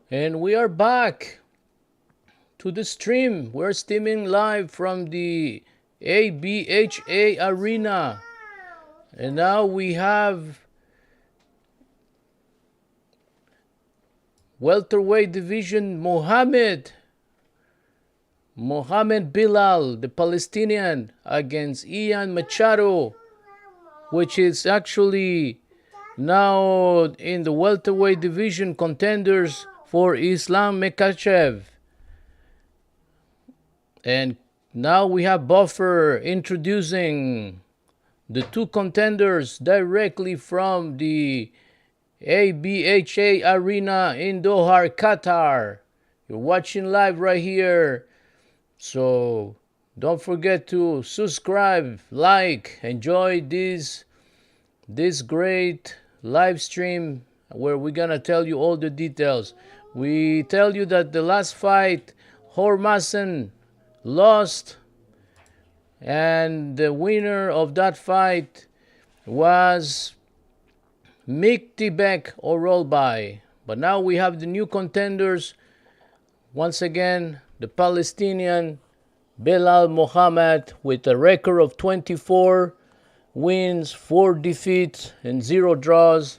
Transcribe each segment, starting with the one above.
And we are back to the stream. We're streaming live from the ABHA Arena. And now we have welterweight division Mohammed Bilal, the Palestinian, against Ian Machado, which is actually now in the welterweight division contenders for Islam Makhachev. And now we have Buffer introducing the two contenders directly from the ABHA Arena in Dohar, Qatar. You're watching live right here. So don't forget to subscribe, like, enjoy this great live stream where we're gonna tell you all the details. We tell you that the last fight, Hormassen lost, and the winner of that fight was Miktibek Orolbai. But now we have the new contenders. Once again, the Palestinian Belal Mohammed with a record of 24 wins, 4 defeats, and 0 draws.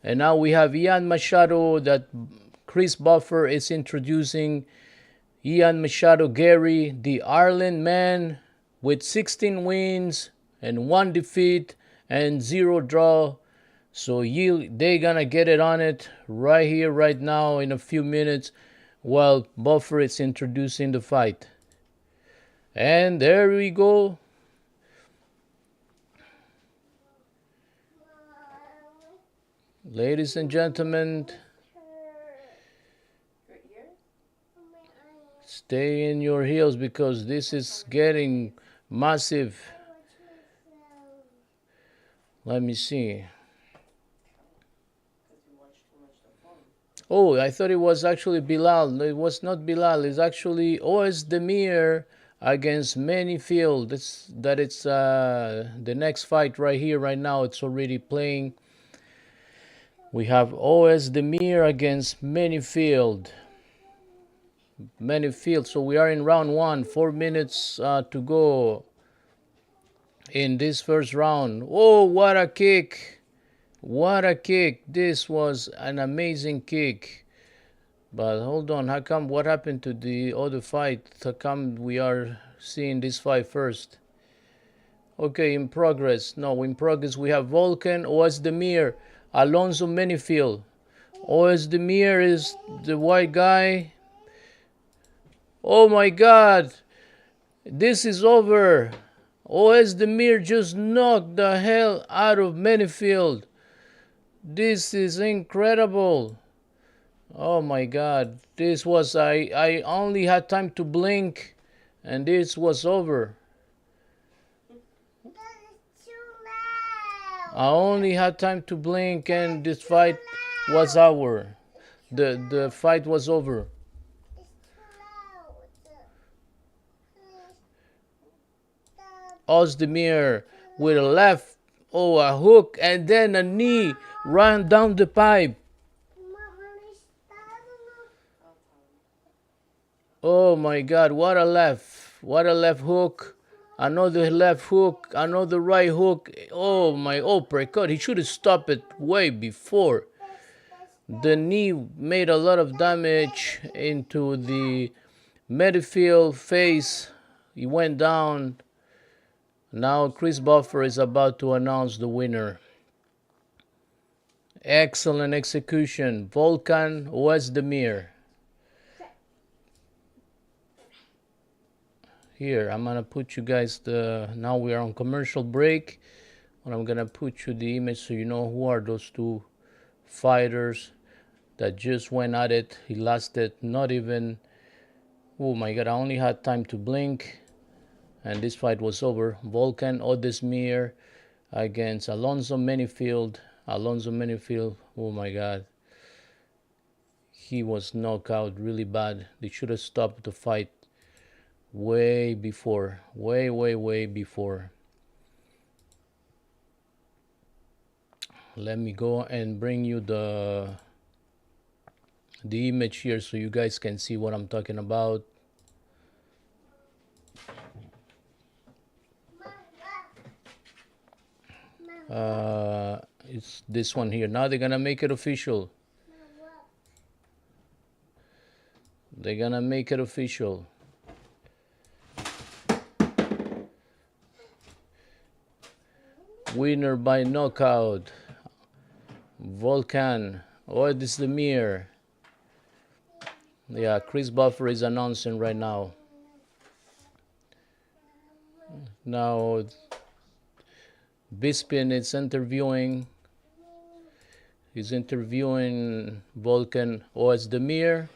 And now we have Ian Machado that Chris Buffer is introducing. Ian Machado Gary, the Ireland man, with 16 wins and 1 defeat and 0 draw. So they gonna get it on it right here, right now, in a few minutes, while Buffer is introducing the fight. And there we go. Ladies and gentlemen, stay in your heels because this is getting massive. Let me see. Oh, I thought it was actually Bilal. No, it was not Bilal. It's actually OS Demir against Manyfield. It's the next fight right here, right now. It's already playing. We have OS Demir against Manyfield. So we are in round 1. 4 minutes to go in this first round. Oh, what a kick! What a kick. This was an amazing kick. But hold on, how come, what happened to the other fight? How come we are seeing this fight first? Okay, in progress. No, in progress we have Volkan, OS Demir, Alonso Manyfield. OS Demir is the white guy. Oh my God, this is over. OS Demir just knocked the hell out of Manyfield. This is incredible. Oh my God, this was, I only had time to blink and this was over. I only had time to blink and this fight was over. The fight was over. Ozdemir with a left, a hook, and then a knee ran down the pipe. Oh my God, what a left hook, another left hook, another right hook. Oh my uppercut, he should have stopped it way before. The knee made a lot of damage into the Manyfield face. He went down. Now Chris Buffer is about to announce the winner. Excellent execution, Volkan Ozdemir. Here, I'm gonna put you guys now we are on commercial break, and I'm gonna put you the image so you know who are those two fighters that just went at it. He lasted not even, oh my God, I only had time to blink. And this fight was over. Volkan Ozdemir against Alonso Manyfield. Alonso Manyfield, oh my God. He was knocked out really bad. They should have stopped the fight way before. Way before. Let me go and bring you the the image here so you guys can see what I'm talking about. It's this one here. Now they're gonna make it official. They're gonna make it official. Winner by knockout, Volkan Oezdemir. Yeah, Chris Buffer is announcing right now. Now Bisping is interviewing. He's interviewing Volkan Oezdemir.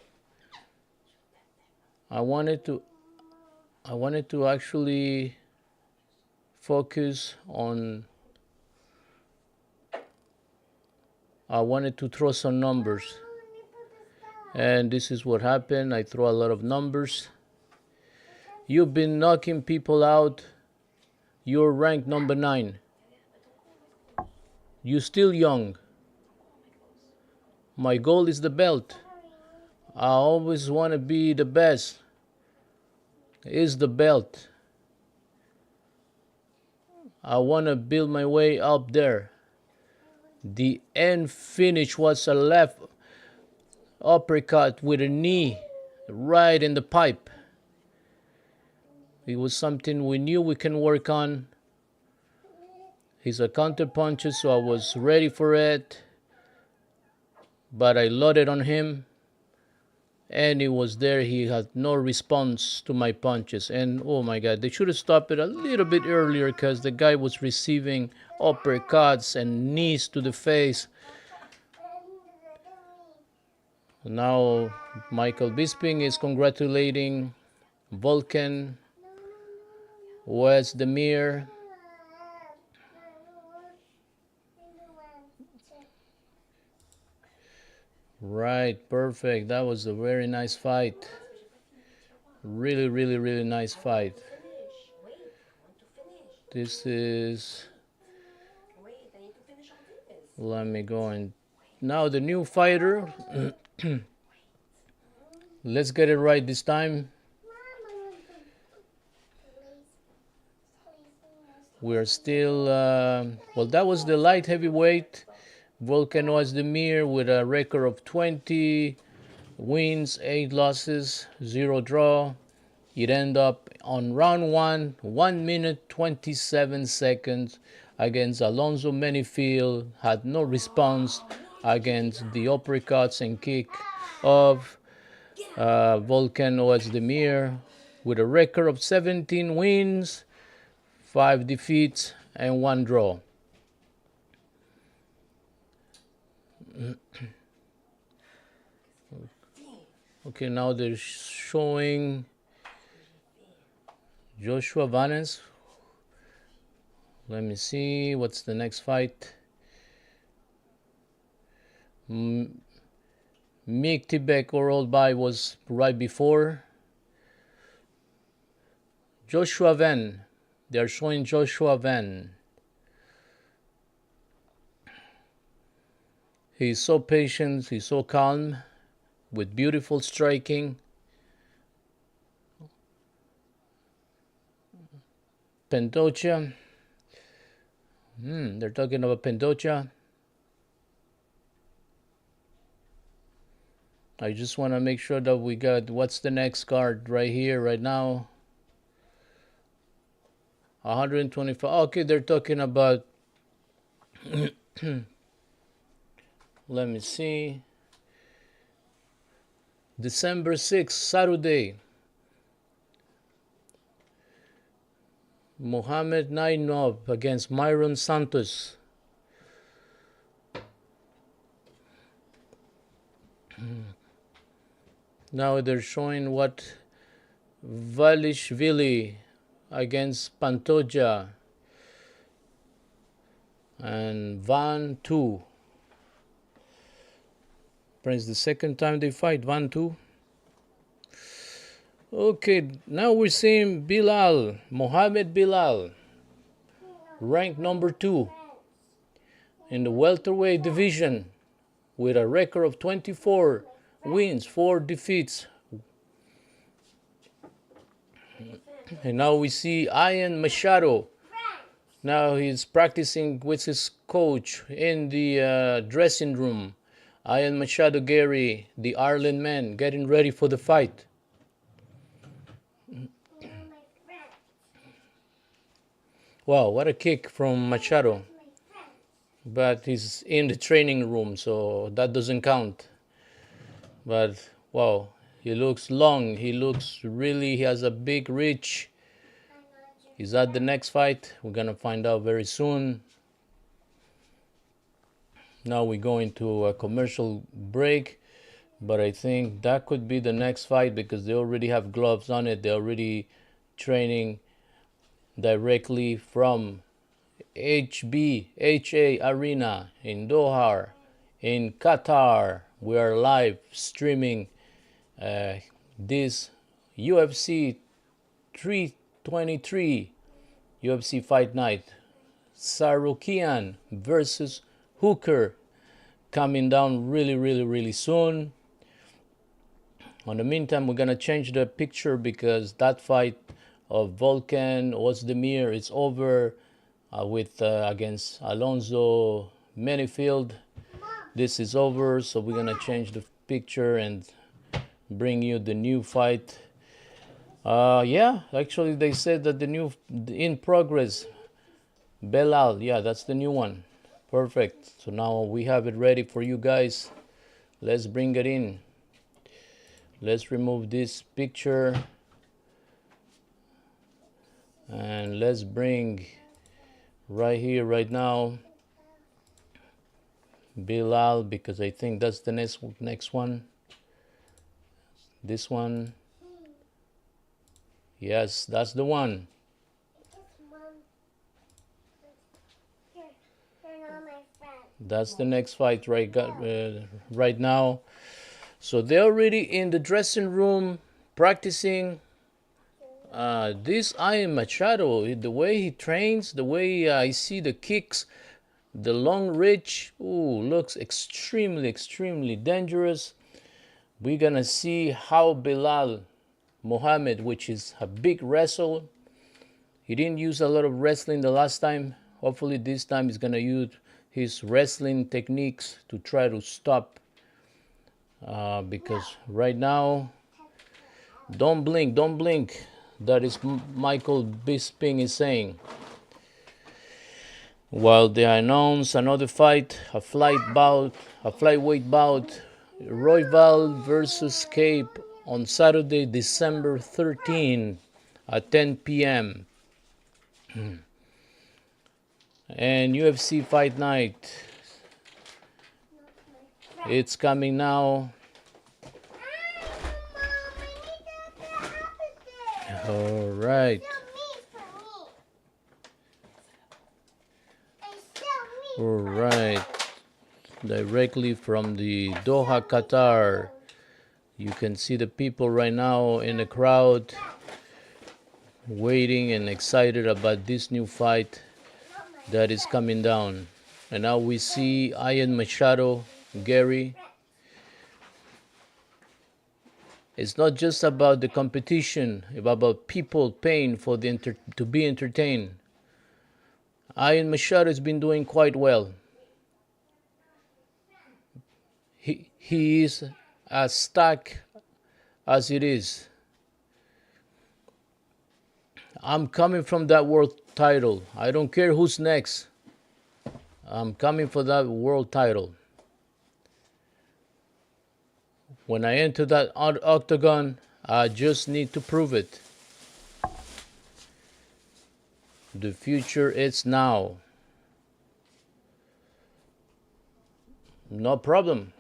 I wanted to actually focus on. I wanted to throw some numbers, and this is what happened. I throw a lot of numbers. You've been knocking people out. You're ranked number 9. You're still young. My goal is the belt. I always want to be the best. Is the belt. I want to build my way up there. The end finish was a left uppercut with a knee right in the pipe. It was something we knew we can work on. He's a counter puncher, so I was ready for it. But I loaded on him, and he was there. He had no response to my punches. And oh my God, they should have stopped it a little bit earlier because the guy was receiving uppercuts and knees to the face. Now Michael Bisping is congratulating Volkan Oezdemir. Right, perfect. That was a very nice fight. Really, really, really nice fight. This is. Let me go and. Now the new fighter. Let's get it right this time. We're still. Well, that was the light heavyweight. Volkan Oezdemir with a record of 20 wins, 8 losses, 0 draw. It ended up on round 1, 1 minute 27 seconds against Alonzo Menifield. Had no response against the uppercuts and kick of Volkan Oezdemir with a record of 17 wins, 5 defeats, and 1 draw. Okay, now they're showing Joshua Vannes. Let me see, what's the next fight? Mick Tibek or Old By was right before. Joshua Van. They're showing Joshua Van. He's so patient, he's so calm, with beautiful striking. Pantoja. They're talking about Pantoja. I just want to make sure that we got what's the next card right here, right now. 125. Okay, they're talking about. Let me see. December 6th, Saturday. Mohamed Nainov against Myron Santos. Now they're showing what Valishvili against Pantoja and Van Tu. It's the second time they fight, Van Tu. Okay, now we're seeing Bilal, Mohamed Bilal, ranked number 2 in the welterweight division with a record of 24 wins, 4 defeats. And now we see Ian Machado. Now he's practicing with his coach in the dressing room. Ian Machado Gary, the Ireland man, getting ready for the fight. Wow, what a kick from Machado. But he's in the training room, so that doesn't count. But wow, he looks long. He has a big reach. Is that the next fight? We're gonna find out very soon. Now we go into a commercial break, but I think that could be the next fight because they already have gloves on it. They're already training directly from ABHA Arena in Dohar, in Qatar. We are live streaming this UFC 323 UFC Fight Night. Tsarukyan versus Hooker coming down really soon. In the meantime, we're gonna change the picture because that fight of Volkan Ozdemir is over with against Alonzo Menifield. This is over, so we're gonna change the picture and bring you the new fight. Yeah, actually they said that the new in progress Belal, yeah, that's the new one. Perfect. So now we have it ready for you guys. Let's bring it in. Let's remove this picture and let's bring right here right now Bilal, because I think that's the next one. This one. Yes, that's the one. That's the next fight right now. So they're already in the dressing room practicing. This Ian Machado, the way he trains, the way I see the kicks, the long reach, looks extremely dangerous. We're gonna see how Bilal Mohammed, which is a big wrestler, he didn't use a lot of wrestling the last time. Hopefully this time he's gonna use his wrestling techniques to try to stop, because right now, don't blink, that is Michael Bisping is saying. While they announce another fight, a flyweight bout, Royval versus Cape on Saturday, December 13 at 10 p.m. And UFC Fight Night, it's coming now. All right. All right. Directly from the Doha, Qatar. You can see the people right now in the crowd waiting and excited about this new fight that is coming down. And now we see Ian Machado Gary. It's not just about the competition, it's about people paying for to be entertained. Ian Machado has been doing quite well. He is as stuck as it is. I'm coming from that world title. I don't care who's next. I'm coming for that world title. When I enter that octagon, I just need to prove it. The future is now. No problem.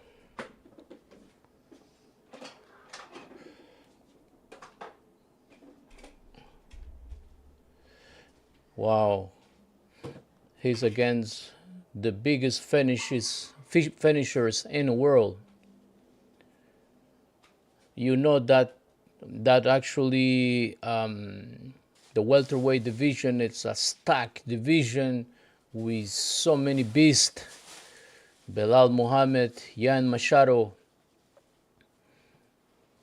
Wow. He's against the biggest finishers in the world. You know that actually the welterweight division, it's a stacked division with so many beasts. Belal Muhammad, Ian Machado.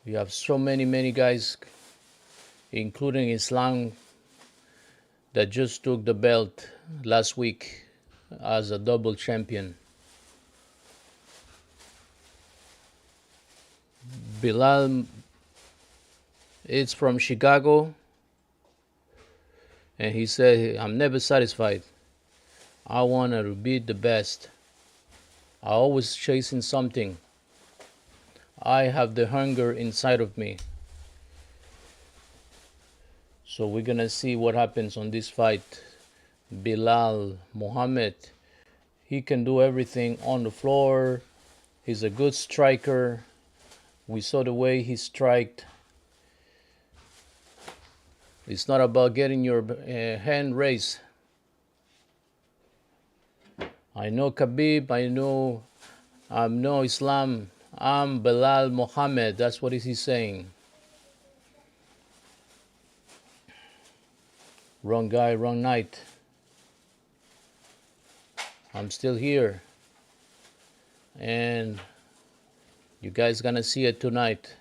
You have so many guys, including Islam, that just took the belt last week as a double champion. Bilal is from Chicago, and he said, I'm never satisfied. I want to be the best. I'm always chasing something. I have the hunger inside of me. So we're going to see what happens on this fight. Bilal Muhammad, he can do everything on the floor. He's a good striker. We saw the way he striked. It's not about getting your hand raised. I know Khabib, I know Islam. I'm Bilal Muhammad. That's what he's saying. Wrong guy, wrong night. I'm still here. And you guys gonna see it tonight.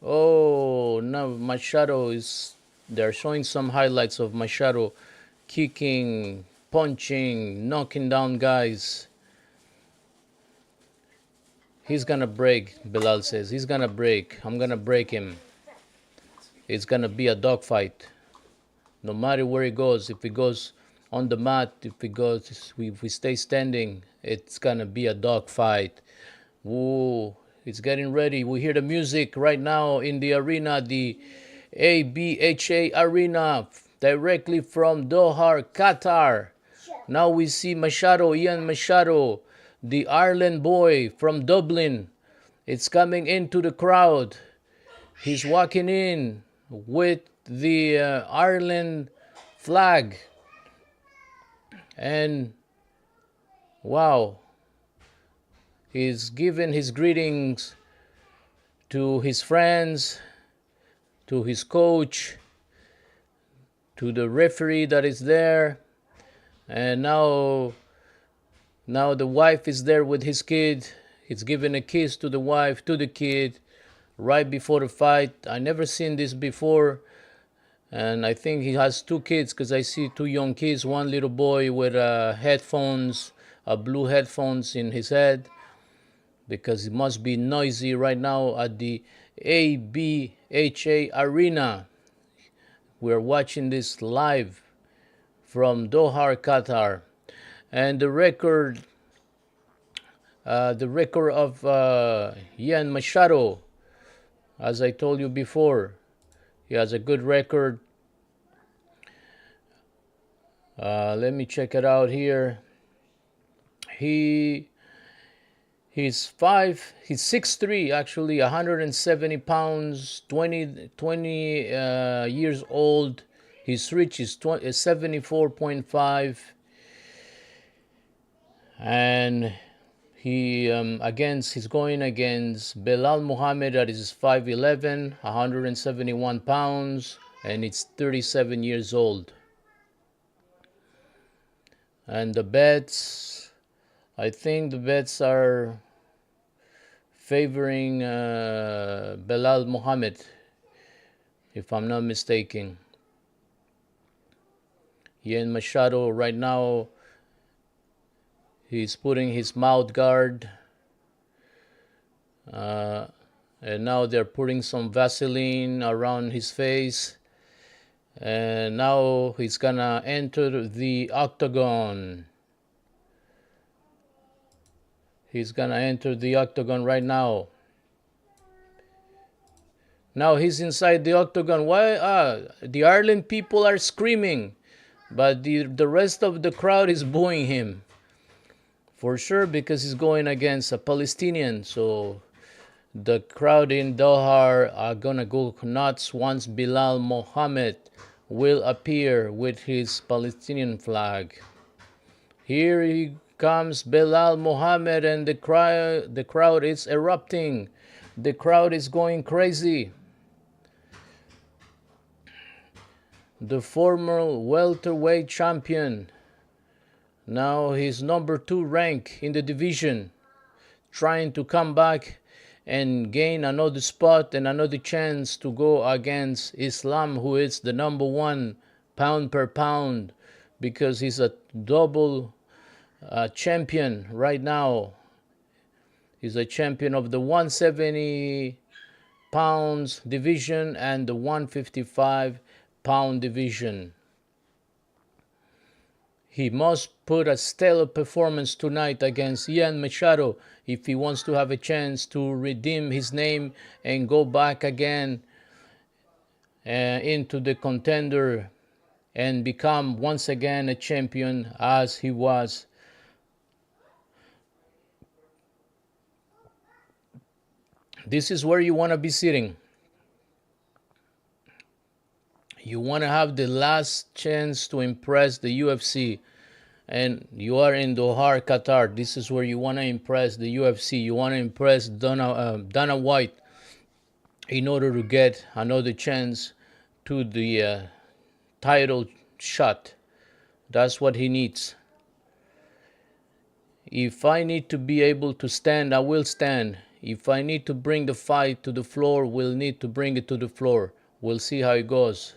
Oh, no, Machado is... They're showing some highlights of Machado kicking, punching, knocking down guys. He's gonna break, Bilal says. He's gonna break. I'm gonna break him. It's gonna be a dogfight. No matter where he goes, if he goes on the mat, if we stay standing, it's gonna be a dogfight. Whoa, it's getting ready. We hear the music right now in the arena, the ABHA Arena, directly from Dohar, Qatar. Now we see Machado, Ian Machado, the Ireland boy from Dublin. It's coming into the crowd. He's walking in with the Ireland flag. And wow, he's giving his greetings to his friends, to his coach, to the referee that is there. And now the wife is there with his kid. He's giving a kiss to the wife, to the kid, right before the fight. I never seen this before. And I think he has two kids, because I see two young kids, one little boy with headphones, blue headphones in his head, because it must be noisy right now at the ABHA Arena. We're watching this live from Doha, Qatar. And the record of Ian Machado, as I told you before, he has a good record. Let me check it out here. He's 6'3", actually, 170 pounds, 20 years old. His reach is 74.5. And he's going against Bilal Muhammad, that is 5'11", 171 pounds, and it's 37 years old. And the bets, I think the bets are favoring Bilal Muhammad, if I'm not mistaken. Ian Machado right now, he's putting his mouth guard, and now they're putting some Vaseline around his face, and now he's gonna enter the octagon. He's gonna enter the octagon right now. Now he's inside the octagon. Why? The Ireland people are screaming, but the rest of the crowd is booing him. For sure, because he's going against a Palestinian. So the crowd in Doha are gonna go nuts once Bilal Muhammad will appear with his Palestinian flag. Here he comes, Bilal Muhammad, and the crowd is erupting. The crowd is going crazy. The former welterweight champion, now he's number 2 rank in the division, trying to come back and gain another spot and another chance to go against Islam, who is the number one pound per pound, because he's a double champion right now. He's a champion of the 170 pounds division and the 155 pound division. He must put a stellar performance tonight against Ian Machado if he wants to have a chance to redeem his name and go back again into the contender and become once again a champion as he was. This is where you want to be sitting. You want to have the last chance to impress the UFC, and you are in Dohar, Qatar. This is where you want to impress the UFC. You want to impress Dana White in order to get another chance to the title shot. That's what he needs. If I need to be able to stand, I will stand. If I need to bring the fight to the floor, we'll need to bring it to the floor. We'll see how it goes.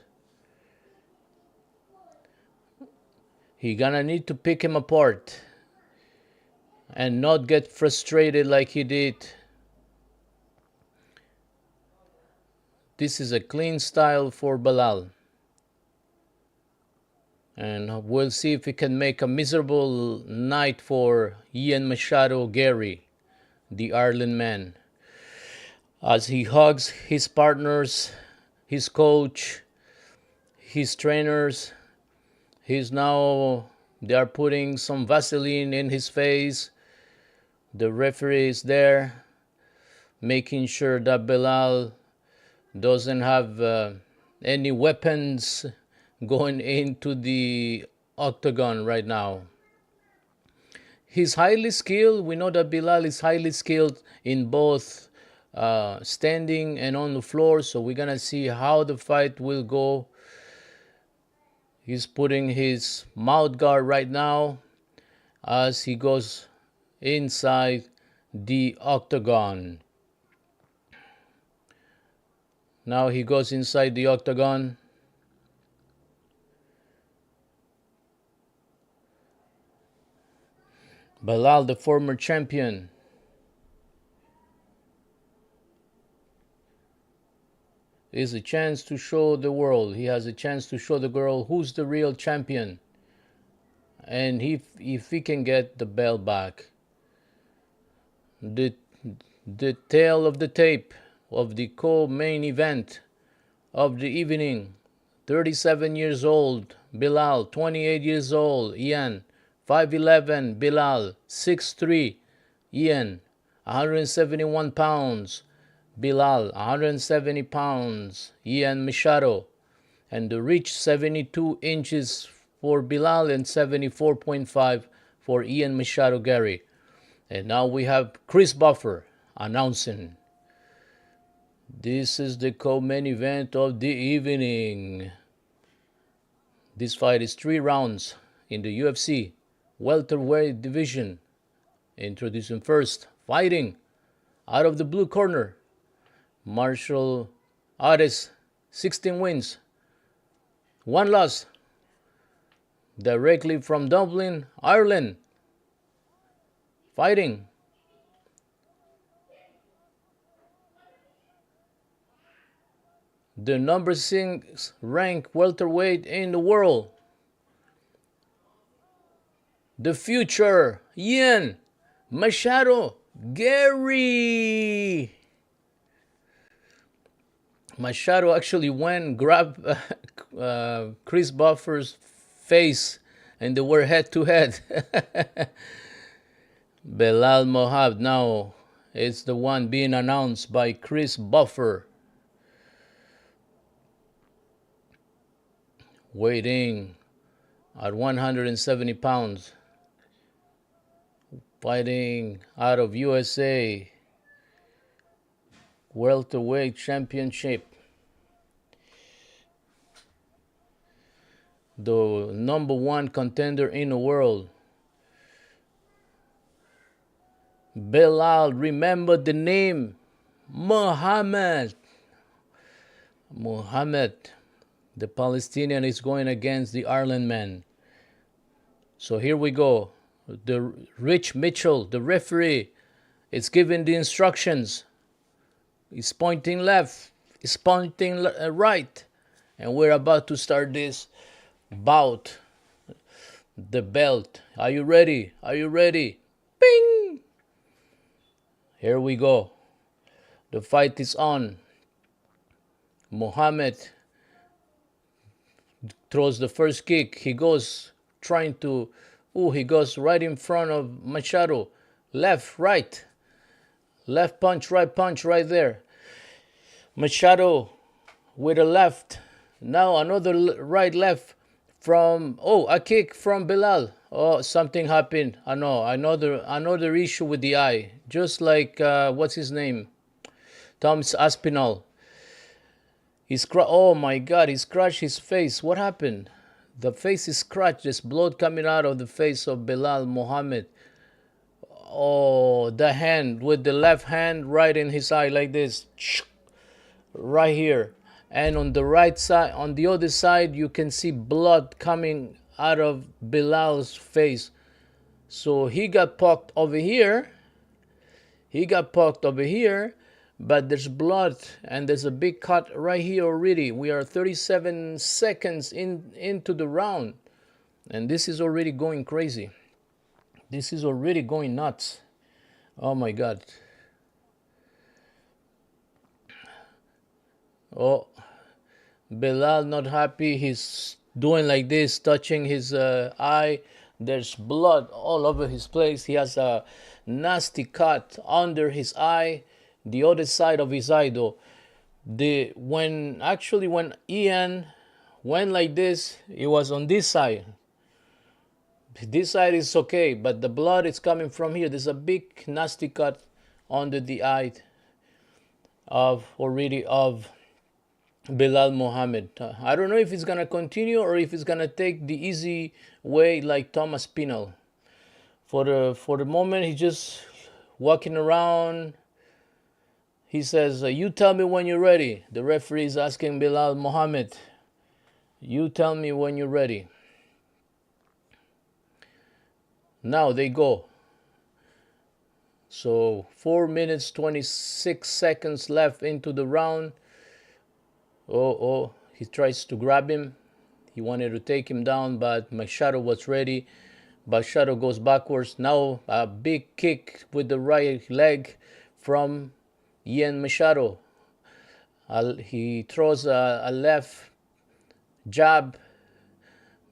He gonna need to pick him apart and not get frustrated like he did. This is a clean style for Belal. And we'll see if he can make a miserable night for Ian Machado Gary, the Ireland man, as he hugs his partners, his coach, his trainers. They are putting some Vaseline in his face. The referee is there, making sure that Belal doesn't have any weapons going into the octagon right now. He's highly skilled. We know that Belal is highly skilled in both standing and on the floor, so we're gonna see how the fight will go. He's putting his mouth guard right now as he goes inside the octagon. Now he goes inside the octagon. Belal, the former champion, is a chance to show the world. He has a chance to show the world who's the real champion. And if he can get the belt back. The tail of the tape of the co-main event of the evening. 37 years old, Belal. 28 years old, Ian. 5'11", Belal. 6'3", Ian. 171 pounds, Belal. 170 pounds, Ian Machado. And the reach 72 inches for Belal and 74.5 for Ian Machado Gary. And now we have Chris Buffer announcing. This is the co-main event of the evening. This fight is 3 rounds in the UFC welterweight division. Introducing first, fighting out of the blue corner, Marshall Ares, 16 wins, 1 loss, directly from Dublin, Ireland. Fighting the number 6 ranked welterweight in the world, the future Ian Machado Gary. Machado actually went grabbed Chris Buffer's face, and they were head to head. Belal Mohab now is the one being announced by Chris Buffer. Weighing at 170 pounds. Fighting out of USA welterweight championship. The number 1 contender in the world. Belal, remember the name. Muhammad. Muhammad, the Palestinian, is going against the Ireland man. So here we go. The Rich Mitchell, the referee, is giving the instructions. He's pointing left. He's pointing right. And we're about to start this bout. The belt. Are you ready? Are you ready? Bing! Here we go. The fight is on. Muhammad throws the first kick. He goes trying to... he goes right in front of Machado. Left, right. Left punch, right there. Machado with a left. Now another right, left from... a kick from Bilal. Something happened. I know. Another issue with the eye. Just like, what's his name? Thomas Aspinall. Oh my God, he scratched his face. What happened? The face is scratched. There's blood coming out of the face of Bilal Muhammad. Oh, the hand, with the left hand right in his eye like this. Right here. And on the right side, on the other side, you can see blood coming out of Bilal's face. So he got poked over here. But there's blood and there's a big cut right here already. We are 37 seconds into the round. And this is already going crazy. This is already going nuts. Oh my God. Oh, Bilal not happy. He's doing like this, touching his eye. There's blood all over his place. He has a nasty cut under his eye. The other side of his eye, though, when Ian went like this, it was on this side. This side is okay, but the blood is coming from here. There's a big nasty cut under the eye of Bilal Muhammad. I don't know if it's gonna continue or if it's gonna take the easy way like Thomas Pinal. For the moment, he's just walking around. He says, you tell me when you're ready. The referee is asking Bilal Muhammad, you tell me when you're ready. Now they go. So 4 minutes, 26 seconds left into the round. He tries to grab him. He wanted to take him down, but Machado was ready. Machado goes backwards. Now a big kick with the right leg from Ian Machado. He throws a left jab.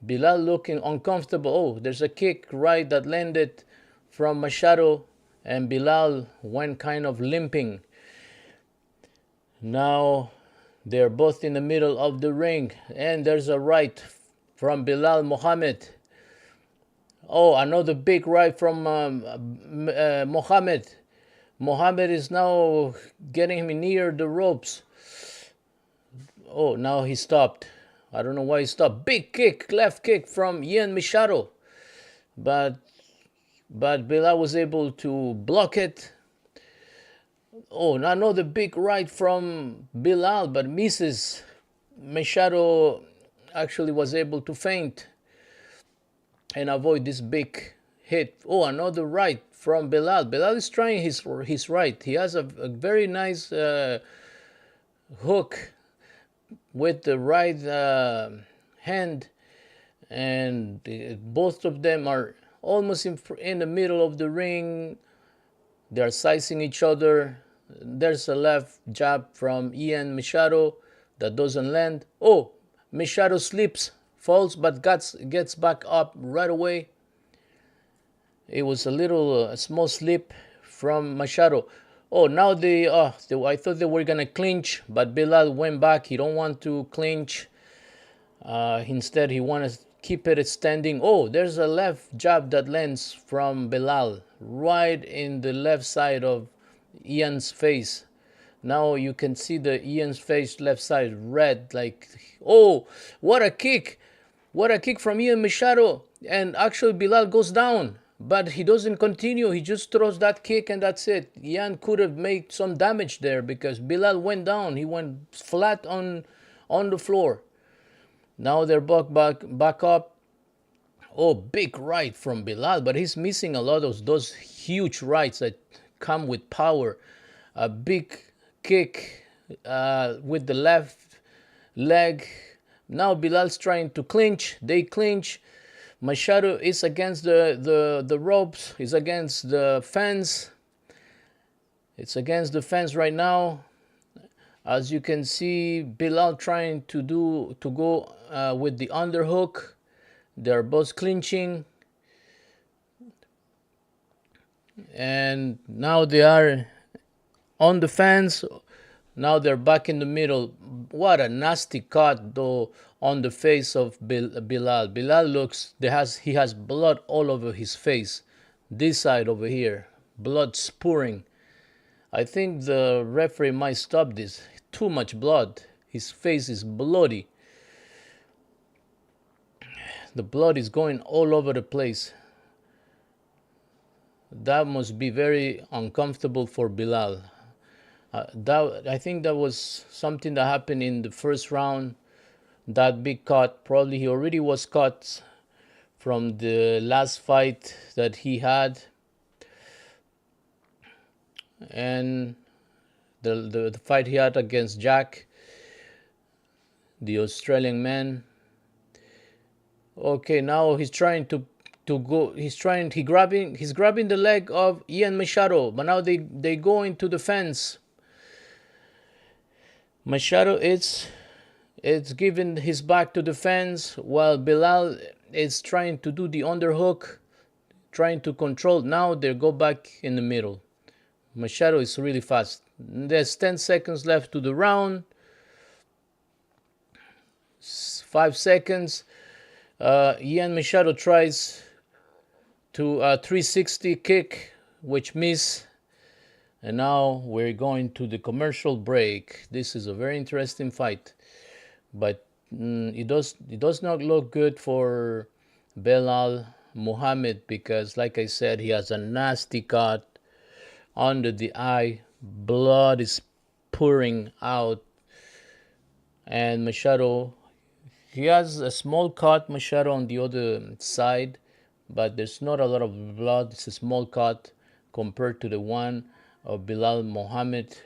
Bilal looking uncomfortable. There's a kick right that landed from Machado, and Bilal went kind of limping. Now they're both in the middle of the ring, and there's a right from Bilal Muhammad. Another big right from Muhammad. Muhammad is now getting him near the ropes. Now he stopped. I don't know why he stopped. Big kick, left kick from Ian Machado. But Bilal was able to block it. Another big right from Bilal, but misses. Machado actually was able to feint and avoid this big hit. Another right from Bilal. Bilal is trying his right. He has a very nice hook with the right hand, and both of them are almost in the middle of the ring. They're sizing each other. There's a left jab from Ian Machado that doesn't land. Machado slips, falls, but gets back up right away. It was a small slip from Machado. Now I thought they were gonna clinch, but Bilal went back. He don't want to clinch. Instead, he wants to keep it standing. There's a left jab that lands from Bilal right in the left side of Ian's face. Now you can see the Ian's face left side red. What a kick! What a kick from Ian Machado! And actually Bilal goes down. But he doesn't continue. He just throws that kick and that's it. Ian could have made some damage there because Bilal went down. He went flat on the floor. Now they're back up. Oh, big right from Bilal, but he's missing a lot of those huge rights that come with power. A big kick with the left leg. Now Bilal's trying to clinch. They clinch. Machado is against the ropes. He's against the fence. It's against the fence right now. As you can see, Bilal trying to go with the underhook. They're both clinching. And now they are on the fence. Now they're back in the middle. What a nasty cut though on the face of Bilal. Bilal looks, he has blood all over his face. This side over here, blood spurting. I think the referee might stop this. Too much blood. His face is bloody. The blood is going all over the place. That must be very uncomfortable for Bilal. I think that was something that happened in the first round. That big cut. Probably he already was cut from the last fight that he had. And the fight he had against Jack, the Australian man. Okay, now he's trying to go. He's grabbing the leg of Ian Machado, but now they go into the fence. Machado it's giving his back to the fence while Bilal is trying to do the underhook, trying to control. Now they go back in the middle. Machado is really fast. There's 10 seconds left to the round. 5 seconds. Ian Machado tries to 360 kick, which miss. And now we're going to the commercial break. This is a very interesting fight, but it does not look good for Belal Muhammad because, like I said, he has a nasty cut under the eye. Blood is pouring out, and Machado, he has a small cut, Machado, on the other side, but there's not a lot of blood. It's a small cut compared to the one of Bilal Muhammad.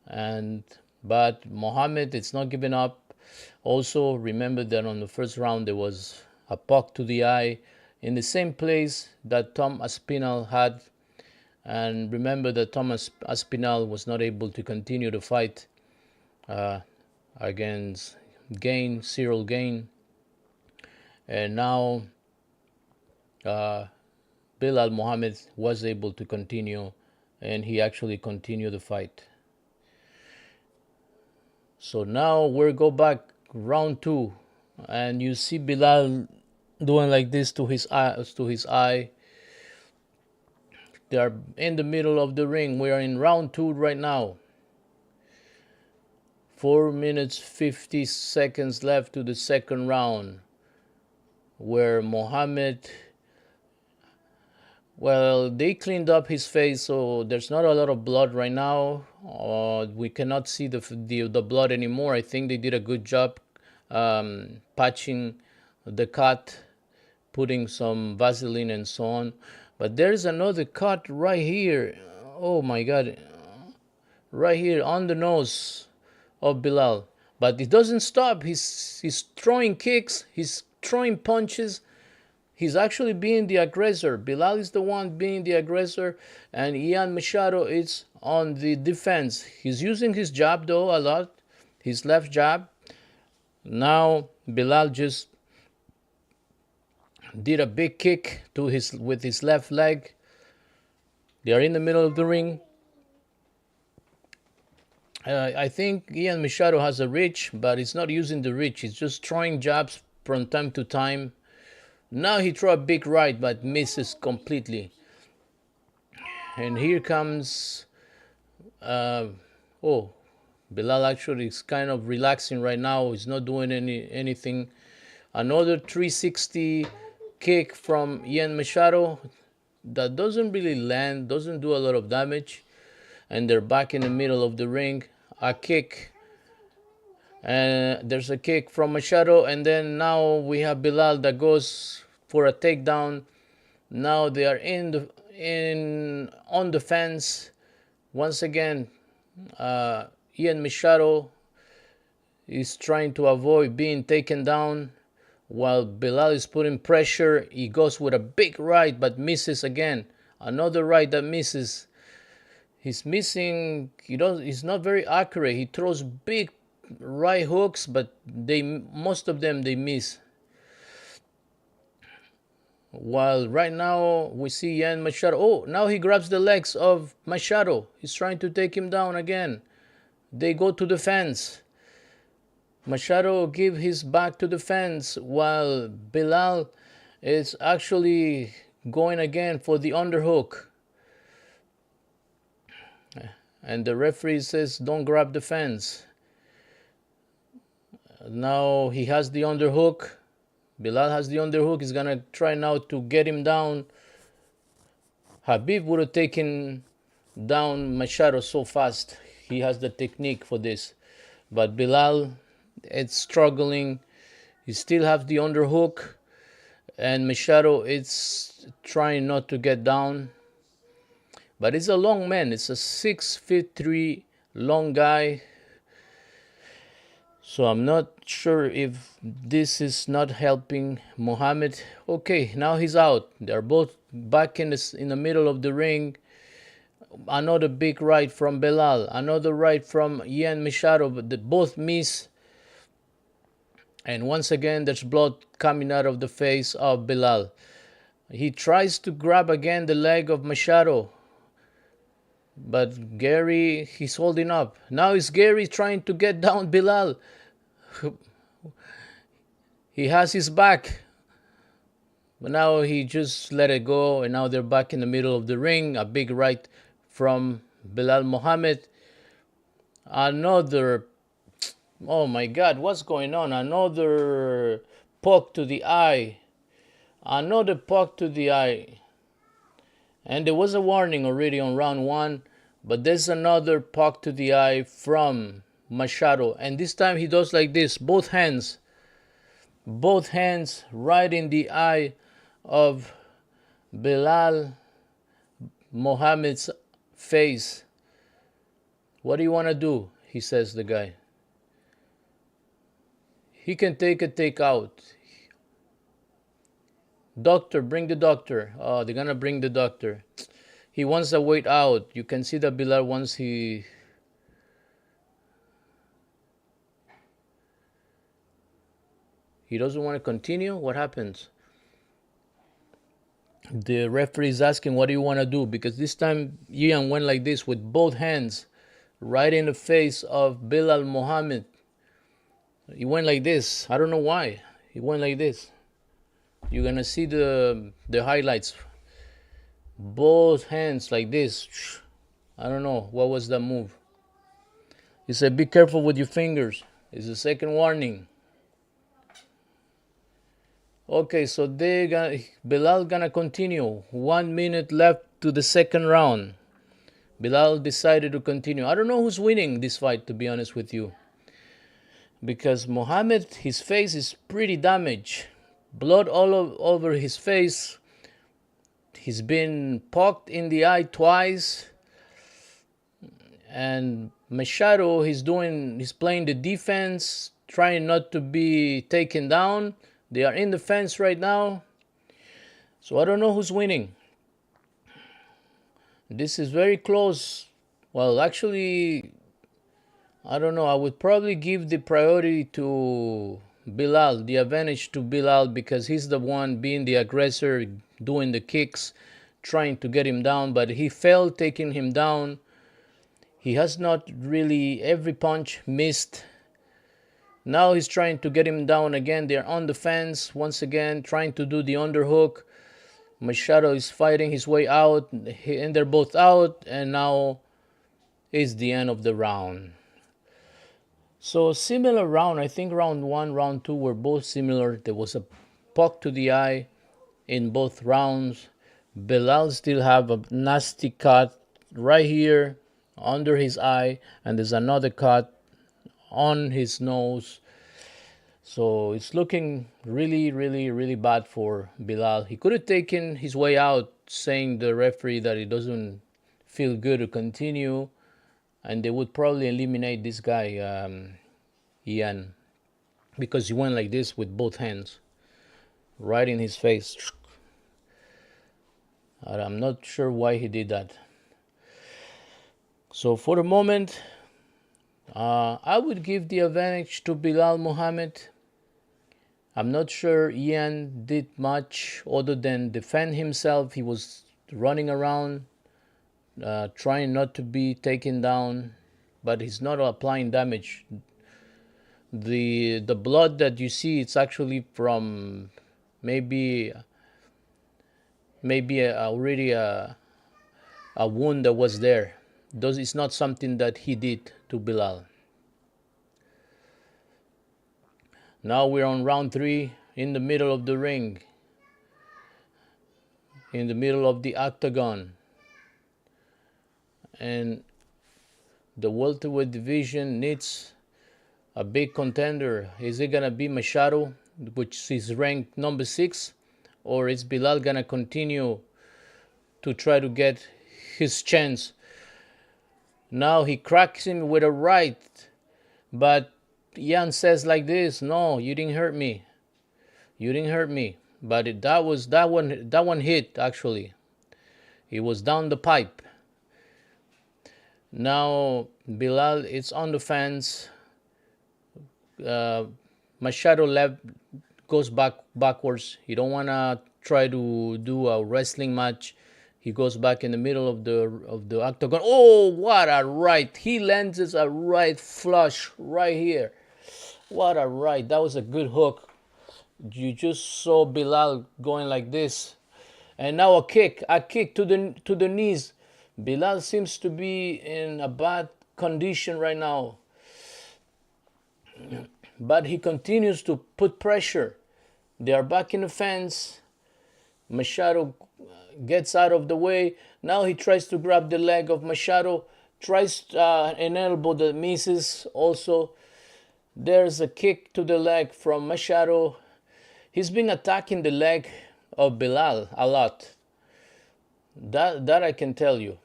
But Muhammad, it's not giving up. Also, remember that on the first round there was a poke to the eye in the same place that Tom Aspinall had. And remember that Thomas Aspinall was not able to continue the fight against Cyril Gain. And now Bilal Muhammad was able to continue, and he actually continued the fight. So now we'll go back round 2, and you see Bilal doing like this to his eye. They are in the middle of the ring. We are in round 2 right now. 4 minutes 50 seconds left to the second round, where Muhammad, well, they cleaned up his face, so there's not a lot of blood right now. We cannot see the blood anymore. I think they did a good job patching the cut, putting some Vaseline and so on. But there's another cut right here. Oh my God. Right here on the nose of Bilal. But it doesn't stop. He's throwing kicks. He's throwing punches. He's actually being the aggressor. Bilal is the one being the aggressor, and Ian Machado is on the defense. He's using his jab though a lot, his left jab. Now Bilal just did a big kick with his left leg. They are in the middle of the ring. I think Ian Machado has a reach, but he's not using the reach. He's just throwing jabs from time to time. Now he throws a big right, but misses completely. And here comes, Bilal actually is kind of relaxing right now. He's not doing anything. Another 360 kick from Ian Machado. that doesn't really land, doesn't do a lot of damage, and they're back in the middle of the ring. A kick, and there's a kick from Machado, and then now we have Bilal that goes for a takedown. Now they are in on the fence once again. Ian Machado is trying to avoid being taken down while Bilal is putting pressure. He goes with a big right but misses again. Another right that misses. He's missing. He's not very accurate. He throws big right hooks, but most of them they miss. While right now we see Ian Machado. Oh, now he grabs the legs of Machado. He's trying to take him down again. They go to the fence. Machado give his back to the fence while Bilal is actually going again for the underhook. And the referee says, don't grab the fence. Now he has the underhook. Bilal has the underhook. He's going to try now to get him down. Habib would have taken down Machado so fast. He has the technique for this. But Bilal, it's struggling. He still has the underhook. And Machado is trying not to get down. But it's a long man. It's a 6'3" long guy. So I'm not sure if this is not helping Mohammed. Okay, now he's out. They're both back in the middle of the ring. Another big right from Bilal. Another right from Ian Machado. But they both miss. And once again, there's blood coming out of the face of Bilal. He tries to grab again the leg of Machado. But Gary, he's holding up. Now is Gary trying to get down Bilal. He has his back. But now he just let it go. And now they're back in the middle of the ring. A big right from Bilal Mohammed. Another, oh my God, what's going on? Another poke to the eye. Another poke to the eye. And there was a warning already on round one, but there's another poke to the eye from Machado. And this time he does like this, both hands right in the eye of Bilal Mohammed's face. What do you want to do? He says, the guy. He can take a takeout. Doctor, bring the doctor. Oh, they're gonna bring the doctor. He wants the weight out. You can see that Bilal wants he doesn't want to continue. What happens? The referee is asking, what do you want to do? Because this time Ian went like this with both hands right in the face of Bilal Mohammed. He went like this. I don't know why. He went like this. You're gonna see the highlights. Both hands like this. I don't know what was that move. He said, be careful with your fingers. It's the second warning. Okay, so Bilal gonna continue. 1 minute left to the second round. Bilal decided to continue. I don't know who's winning this fight, to be honest with you. Because Mohammed, his face is pretty damaged. Blood all over his face. He's been poked in the eye twice. And Machado, he's playing the defense, trying not to be taken down. They are in the fence right now. So I don't know who's winning. This is very close. Well, actually, I don't know. I would probably give the priority to Bilal, the advantage to Bilal, because he's the one being the aggressor, doing the kicks, trying to get him down, but he failed taking him down. He has not really, every punch missed. Now he's trying to get him down again. They're on the fence once again, trying to do the underhook. Machado is fighting his way out, and they're both out, and now is the end of the round. So similar round, I think round one, round two were both similar. There was a poke to the eye in both rounds. Bilal still have a nasty cut right here under his eye, and there's another cut on his nose. So it's looking really, really, really bad for Bilal. He could have taken his way out, saying the referee that he doesn't feel good to continue, and they would probably eliminate this guy, Ian, because he went like this with both hands, right in his face. I'm not sure why he did that. So for the moment, I would give the advantage to Bilal Muhammad. I'm not sure Ian did much other than defend himself. He was running around, trying not to be taken down, but he's not applying damage. The blood that you see, it's actually from maybe already a wound that was there. It's not something that he did to Bilal. Now we're on round 3 in the middle of the ring, in the middle of the octagon. And the welterweight division needs a big contender. Is it going to be Machado, which is ranked number 6, or is Bilal going to continue to try to get his chance? Now he cracks him with a right, but Ian says like this, no, you didn't hurt me. You didn't hurt me. But that one hit actually. It was down the pipe. Now Bilal is on the fence. Machado goes backwards. He don't wanna try to do a wrestling match. He goes back in the middle of the octagon. Oh, what a right! He lands a right flush right here. What a right! That was a good hook. You just saw Bilal going like this, and now a kick to the knees. Bilal seems to be in a bad condition right now, but he continues to put pressure. They are back in the fence. Machado gets out of the way. Now he tries to grab the leg of Machado, tries an elbow that misses also. There's a kick to the leg from Machado. He's been attacking the leg of Bilal a lot. That I can tell you.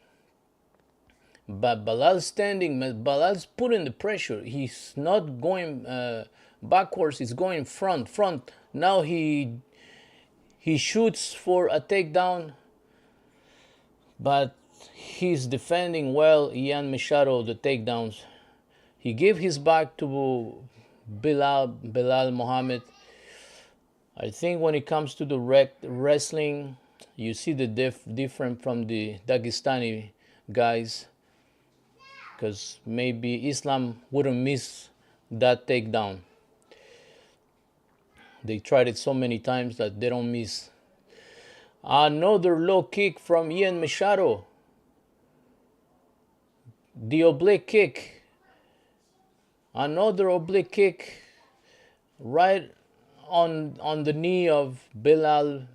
But Bilal's standing, Bilal's putting the pressure. He's not going backwards, he's going front. Now he shoots for a takedown, but he's defending well Ian Machado the takedowns. He gave his back to Bilal Muhammad. I think when it comes to the wrestling, you see the different from the Dagestani guys, because maybe Islam wouldn't miss that takedown. They tried it so many times that they don't miss. Another low kick from Ian Machado. The oblique kick. Another oblique kick right on the knee of Bilal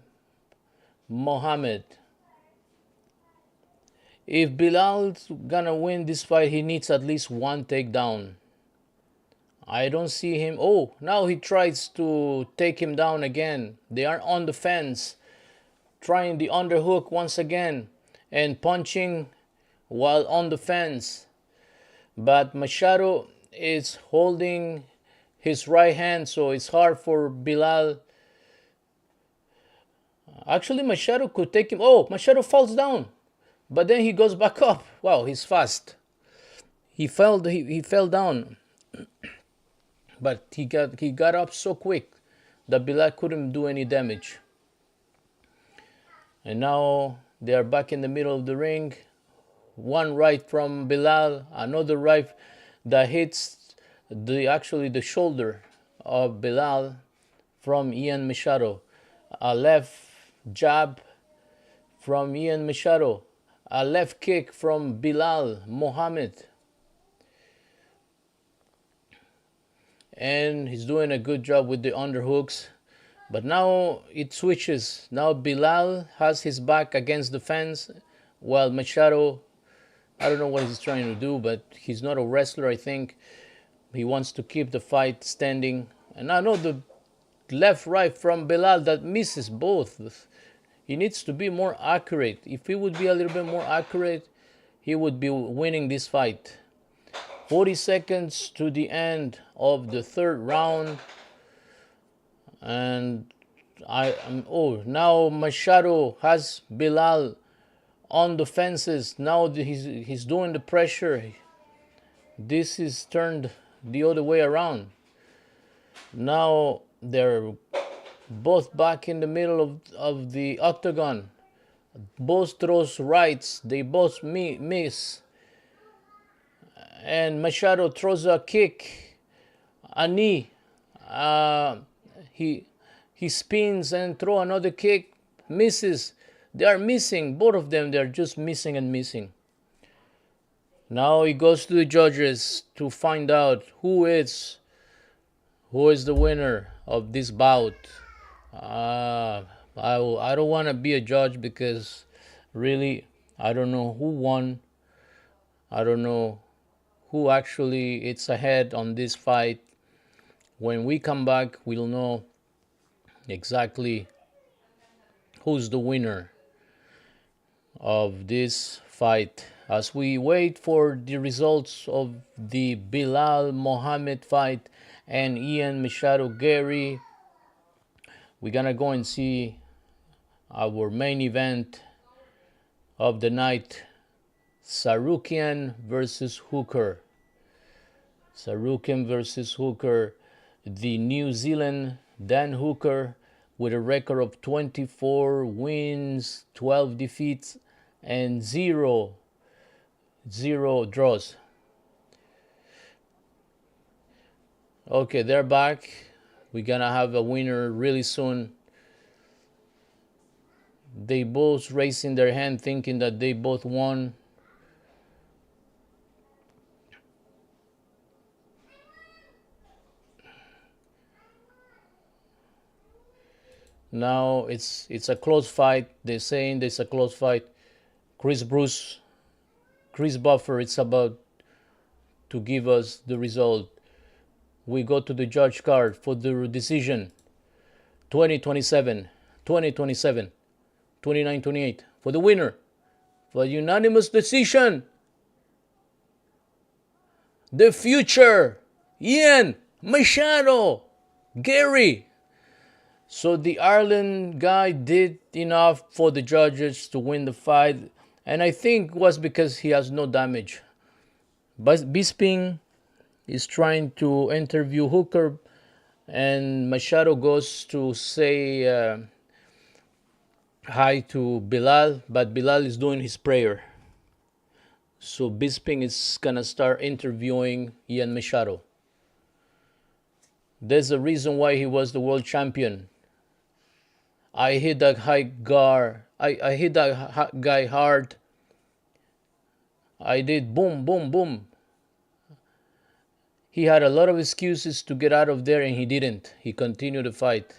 Muhammad. If Bilal's gonna win this fight, he needs at least one takedown. I don't see him. Oh, now he tries to take him down again. They are on the fence, trying the underhook once again and punching while on the fence. But Machado is holding his right hand, so it's hard for Bilal. Actually, Machado could take him. Oh, Machado falls down, but then he goes back up. Wow, he's fast. He fell down, but he got up so quick that Bilal couldn't do any damage. And now they are back in the middle of the ring. One right from Bilal, another right that hits the shoulder of Bilal from Ian Machado. A left jab from Ian Machado. A left kick from Bilal Muhammad. And he's doing a good job with the underhooks. But now it switches. Now Bilal has his back against the fence, while Machado, I don't know what he's trying to do, but he's not a wrestler, I think. He wants to keep the fight standing. And I know the left right from Bilal that misses both. He needs to be more accurate. If he would be a little bit more accurate, he would be winning this fight. 40 seconds to the end of the third round. And now Machado has Bilal on the fences. Now he's doing the pressure. This is turned the other way around. Now they're both back in the middle of the octagon. Both throws rights. They both miss. And Machado throws a kick, a knee. He spins and throw another kick, misses. They are missing, both of them. They're just missing and missing. Now he goes to the judges to find out who is the winner of this bout. I don't want to be a judge because really I don't know who won. I don't know who actually it's ahead on this fight. When we come back, we'll know exactly who's the winner of this fight. As we wait for the results of the Bilal Mohammed fight and Ian Machado Gary, we're gonna go and see our main event of the night, Tsarukyan versus Hooker. Tsarukyan versus Hooker, the New Zealand Dan Hooker, with a record of 24 wins, 12 defeats, and zero draws. Okay, they're back. We're gonna have a winner really soon. They both raising their hand thinking that they both won. Now it's a close fight. They're saying it's a close fight. Chris Buffer, it's about to give us the result. We go to the judge card for the decision. 2027, 2027, 29-28 for the winner. For unanimous decision, the future Ian Machado Gary. So the Ireland guy did enough for the judges to win the fight, and I think it was because he has no damage. But Bisping is trying to interview Hooker, and Machado goes to say hi to Bilal, but Bilal is doing his prayer. So Bisping is gonna start interviewing Ian Machado. There's a reason why he was the world champion. I hit that I hit that guy hard. I did boom, boom, boom. He had a lot of excuses to get out of there, and he didn't. He continued the fight.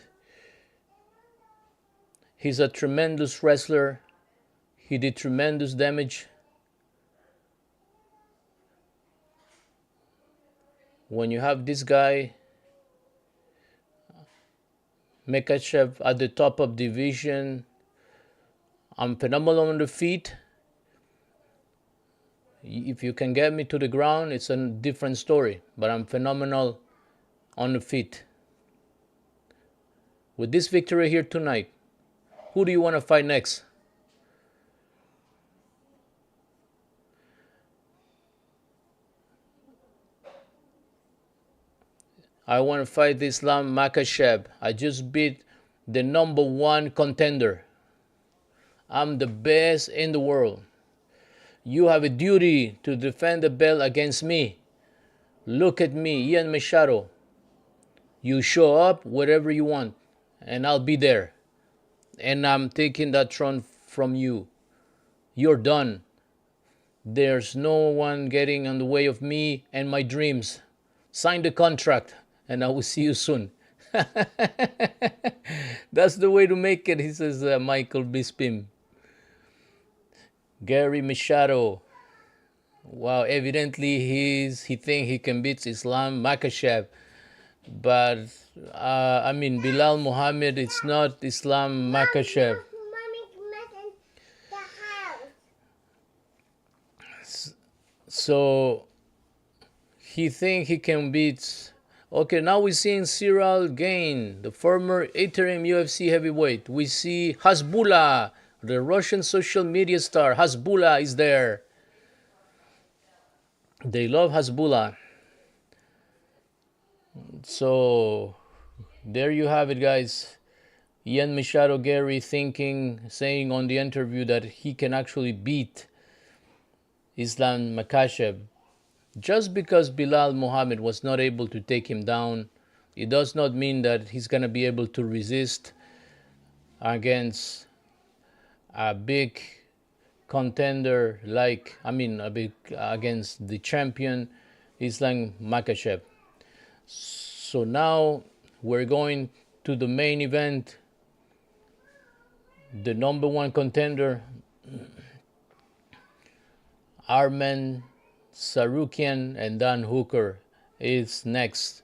He's a tremendous wrestler. He did tremendous damage. When you have this guy, Makachev, at the top of division, I'm phenomenal on the feet. If you can get me to the ground, it's a different story. But I'm phenomenal on the feet. With this victory here tonight, who do you want to fight next? I want to fight Islam Makhachev. I just beat the #1 contender. I'm the best in the world. You have a duty to defend the belt against me. Look at me, Ian Machado. You show up wherever you want, and I'll be there. And I'm taking that throne from you. You're done. There's no one getting in the way of me and my dreams. Sign the contract, and I will see you soon. That's the way to make it, he says, Michael Bispim. Gary Machado. Wow, evidently he think he can beat Islam Makhachev. But, I mean, Bilal Muhammad, it's not Islam Makhachev. So, he think he can beat... Okay, now we're seeing Cyril Gain, the former interim UFC heavyweight. We see Hasbullah, the Russian social media star. Hasbullah is there. They love Hasbullah. So, there you have it, guys. Ian Machado Gary saying on the interview that he can actually beat Islam Makhachev. Just because Bilal Muhammad was not able to take him down, it does not mean that he's going to be able to resist against a big contender against the champion Islam Makhachev. So now we're going to the main event. The number one contender, Arman, Tsarukyan, and Dan Hooker is next.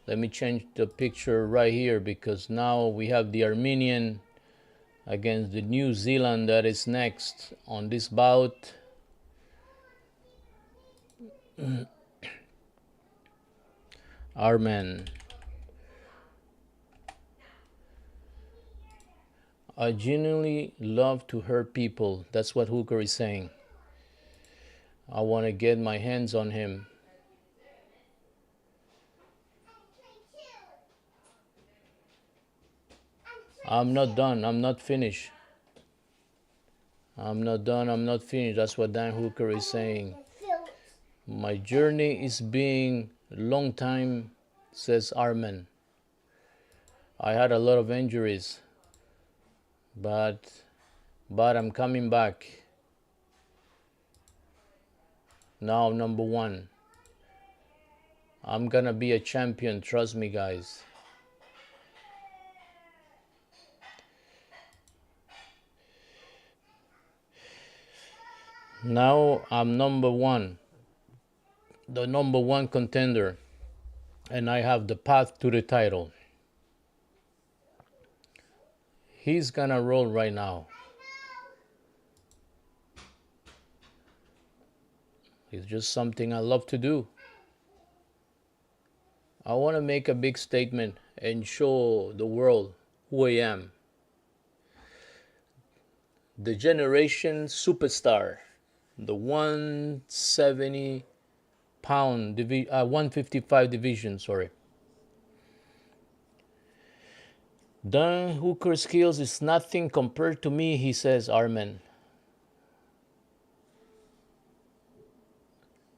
Let me change the picture right here because now we have the Armenian against the New Zealand that is next on this bout. Arman. I genuinely love to hurt people. That's what Hooker is saying. I want to get my hands on him. I'm not done. I'm not finished. I'm not done. I'm not finished. That's what Dan Hooker is saying. My journey is being a long time, says Arman. I had a lot of injuries. But I'm coming back. Now I'm number one. I'm gonna be a champion, trust me, guys. Now I'm number one, the number one contender, and I have the path to the title. He's gonna roll right now. It's just something I love to do. I want to make a big statement and show the world who I am. The generation superstar, the 170 pound, 155 division, sorry. Dan Hooker's skills is nothing compared to me, he says, Arman.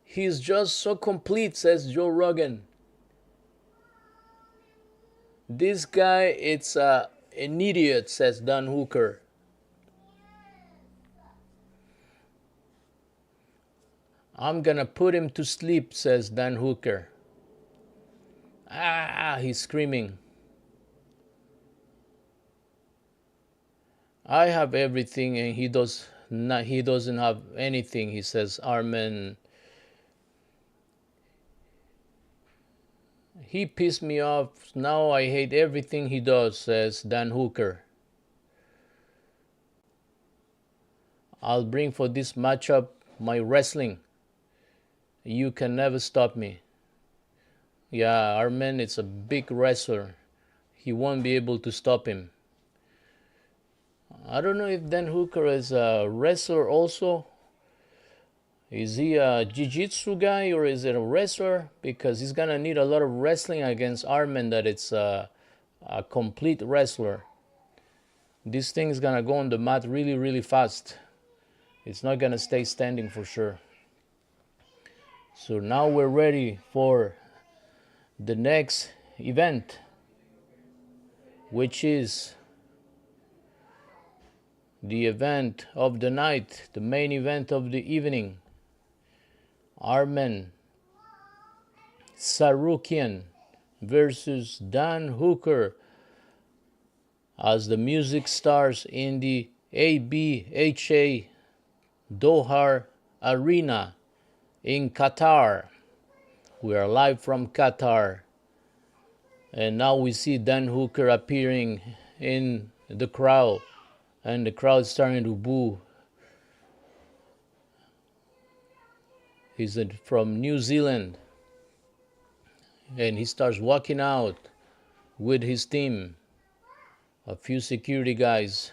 He's just so complete, says Joe Rogan. This guy, it's an idiot, says Dan Hooker. I'm gonna put him to sleep, says Dan Hooker. He's screaming. I have everything and he doesn't have anything, he says, Arman. He pissed me off. Now I hate everything he does, says Dan Hooker. I'll bring for this matchup my wrestling. You can never stop me. Yeah, Arman is a big wrestler. He won't be able to stop him. I don't know if Dan Hooker is a wrestler also. Is he a jiu-jitsu guy or is it a wrestler? Because he's gonna need a lot of wrestling against Arman that it's a complete wrestler. This thing is gonna go on the mat really, really fast. It's not gonna stay standing for sure. So now we're ready for the next event, which is the event of the night, the main event of the evening. Arman Tsarukyan versus Dan Hooker as the music stars in the ABHA Dohar Arena in Qatar. We are live from Qatar. And now we see Dan Hooker appearing in the crowd. And the crowd is starting to boo. He's from New Zealand. And he starts walking out with his team. A few security guys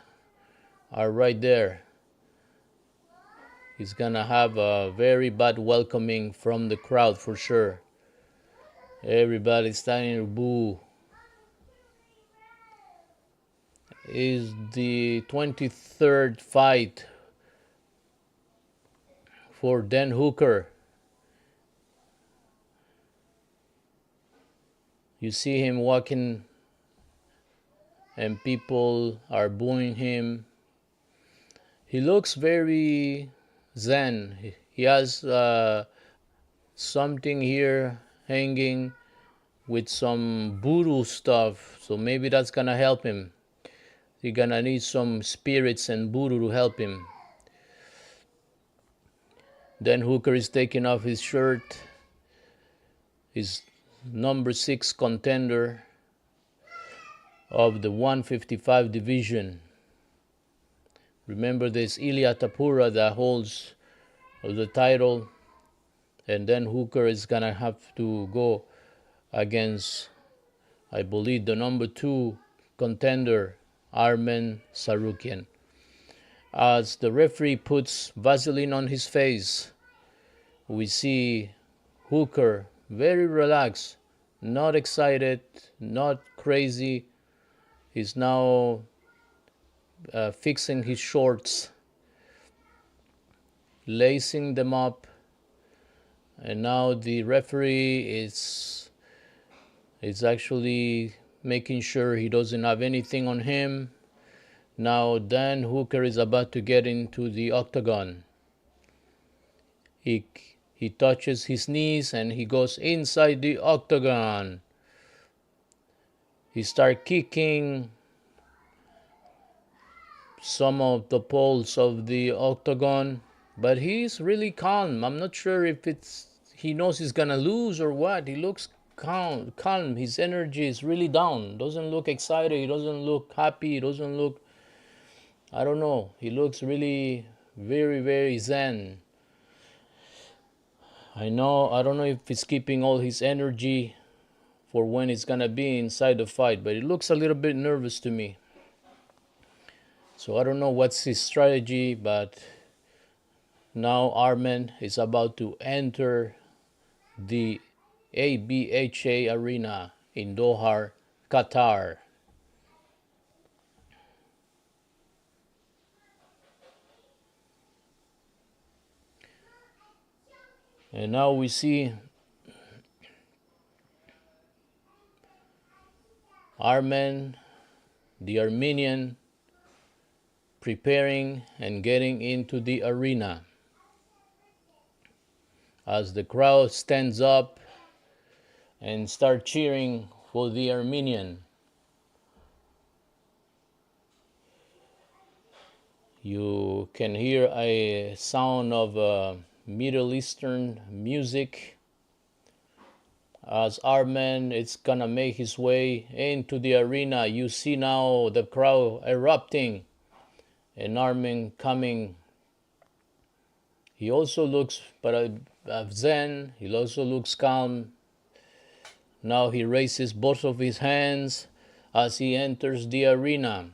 are right there. He's gonna have a very bad welcoming from the crowd for sure. Everybody's starting to boo. Is the 23rd fight for Dan Hooker. You see him walking and people are booing him. He looks very zen. He has something here hanging with some voodoo stuff, so maybe that's gonna help him. He's gonna need some spirits and voodoo to help him. Then Hooker is taking off his shirt. His number 6 contender of the 155 division. Remember, there's Ilia Tapura that holds the title, and then Hooker is gonna have to go against, I believe, the number 2 contender, Arman Tsarukyan. As the referee puts Vaseline on his face, we see Hooker very relaxed, not excited, not crazy. He's now fixing his shorts, lacing them up, and now the referee is actually making sure he doesn't have anything on him. Now Dan Hooker is about to get into the octagon. He touches his knees and he goes inside the octagon. He starts kicking some of the poles of the octagon, but he's really calm. I'm not sure if he knows he's gonna lose or what. He looks calm. His energy is really down. Doesn't look excited. He doesn't look happy. He doesn't look, I don't know. He looks really very, very zen. I don't know if he's keeping all his energy for when it's gonna be inside the fight, but it looks a little bit nervous to me. So I don't know what's his strategy, but now Arman is about to enter the ABHA Arena in Doha, Qatar. And now we see Arman, the Armenian, preparing and getting into the arena. As the crowd stands up and start cheering for the Armenian. You can hear a sound of Middle Eastern music as Arman is gonna make his way into the arena. You see now the crowd erupting and Arman coming. He also looks zen. He also looks calm. Now he raises both of his hands as he enters the arena.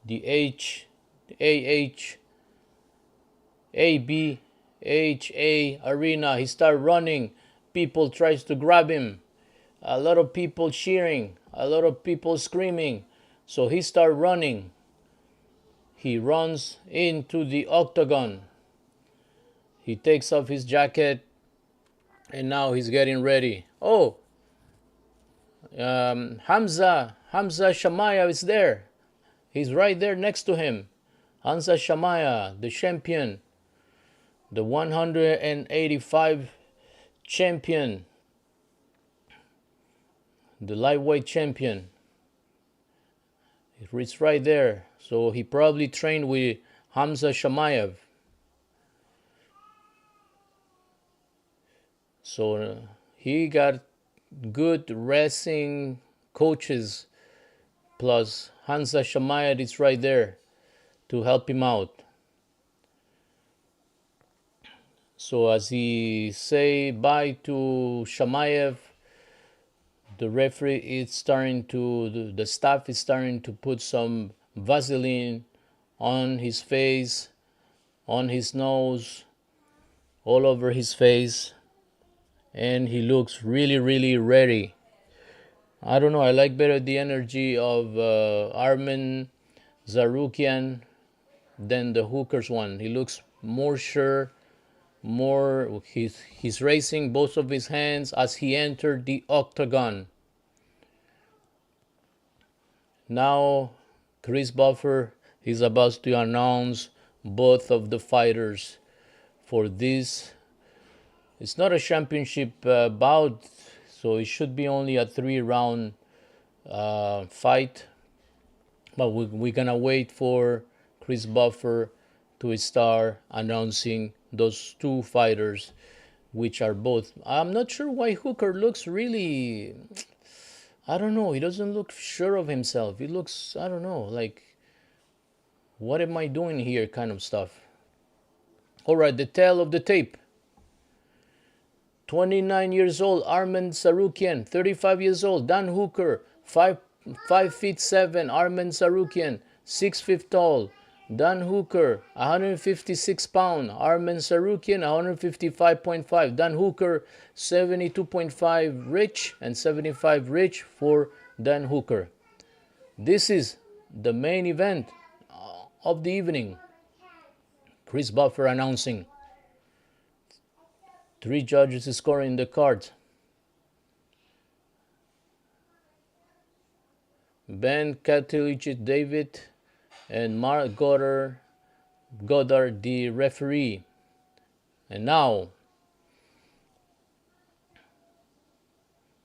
The ABHA Arena. He starts running. People tries to grab him. A lot of people cheering. A lot of people screaming. So he starts running. He runs into the octagon. He takes off his jacket and now he's getting ready. Oh, Hamza Shamaya is there. He's right there next to him. Hamza Shamaya, the champion, the 185 champion the lightweight champion. It's right there. So he probably trained with Hamza Shamayev. So he got good wrestling coaches, plus Hamza Shamayev is right there to help him out. So as he say bye to Shamayev, the referee is starting to, the staff is starting to put some Vaseline on his face, on his nose, all over his face, and he looks really, really ready. I don't know, I like better the energy of Arman Tsarukyan than the Hooker's one. He looks more sure, more, he's raising both of his hands as he entered the octagon. Now Chris Buffer is about to announce both of the fighters for this. It's not a championship bout, so it should be only a 3-round fight. But we're gonna wait for Chris Buffer to start announcing those two fighters, which are both. I'm not sure why Hooker looks really, I don't know, he doesn't look sure of himself. He looks, I don't know, like, what am I doing here kind of stuff. All right, the tale of the tape. 29 years old, Arman Tsarukyan. 35 years old, Dan Hooker. 5'7", Arman Tsarukyan. 6 feet tall, Dan Hooker. 156 pound, Arman Tsarukyan. 155.5. Dan Hooker. 72.5 rich and 75 rich for Dan Hooker. This is the main event of the evening. Chris Buffer announcing. 3 judges scoring the card. Ben Katilich David and Mark Goddard, the referee. And now,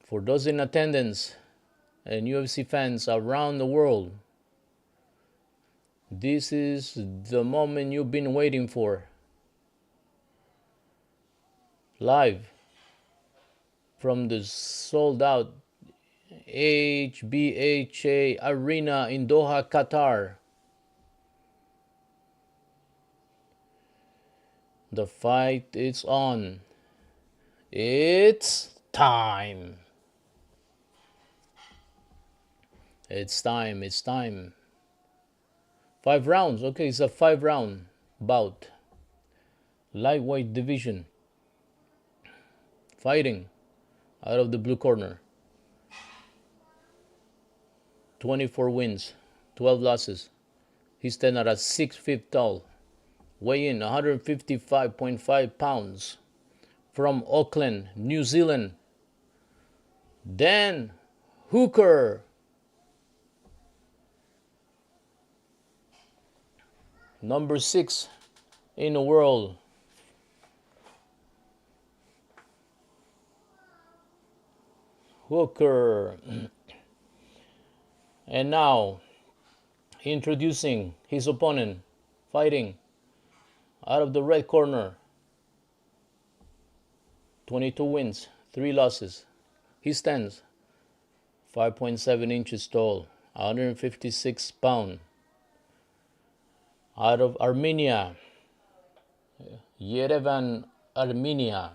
for those in attendance and UFC fans around the world, this is the moment you've been waiting for. Live from the sold-out ABHA Arena in Doha, Qatar. The fight is on. It's time. It's time. It's time. 5 rounds. Okay, it's a 5-round bout. Lightweight division. Fighting out of the blue corner. 24 wins, 12 losses. He's standing at 6 feet tall. Weigh in 155.5 pounds. From Auckland, New Zealand. Dan Hooker. Number 6 in the world. Hooker. And now, introducing his opponent, fighting out of the red corner. 22 wins, 3 losses. He stands 5.7 inches tall, 156 pounds. Out of Armenia, Yerevan, Armenia.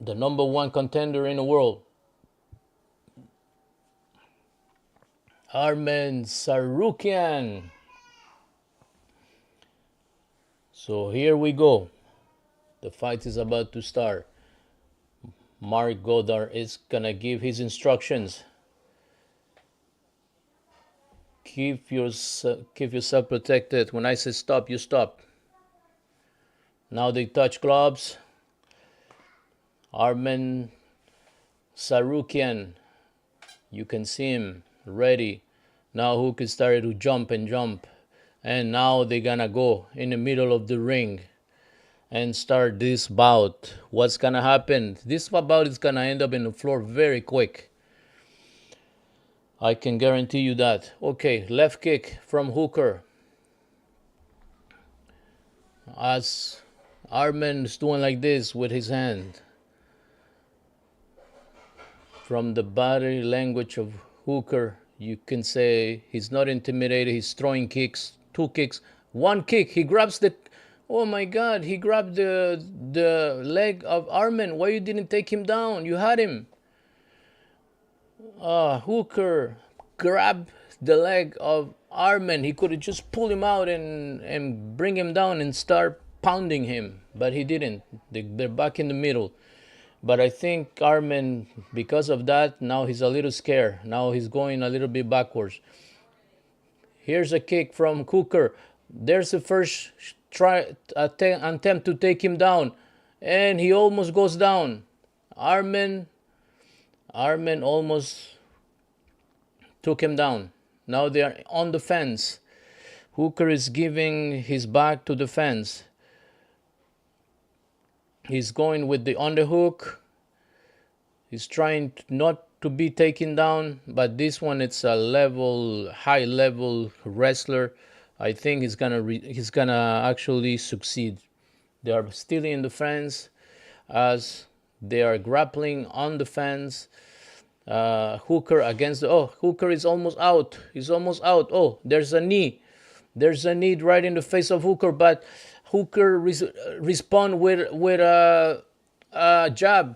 The number 1 contender in the world. Arman Tsarukyan. So here we go. The fight is about to start. Mark Goddard is gonna give his instructions. Keep yourself protected. When I say stop, you stop. Now they touch gloves. Arman Tsarukyan, you can see him ready. Now Hook is started to jump and jump. And now they're gonna go in the middle of the ring. and start this bout. What's gonna happen? This bout is gonna end up in the floor very quick. I can guarantee you that. Okay, left kick from Hooker. As Arman is doing like this with his hand. From the body language of Hooker, you can say he's not intimidated. He's throwing kicks, two kicks, one kick. He grabs the. Oh my God! He grabbed the leg of Arman. Why you didn't take him down? You had him. Hooker grabbed the leg of Arman. He could have just pulled him out and bring him down and start pounding him, but he didn't. They're back in the middle. But I think Arman, because of that, now he's a little scared. Now he's going a little bit backwards. Here's a kick from Hooker. There's the first attempt to take him down, and he almost goes down. Arman almost took him down. Now they are on the fence. Hooker is giving his back to the fence. He's going with the underhook. He's trying not to be taken down, but this one it's a high level wrestler. I think he's gonna actually succeed. They are still in the fence as they are grappling on the fence. Hooker against Hooker is almost out. He's almost out. Oh, there's a knee. There's a knee right in the face of Hooker, but Hooker respond with a jab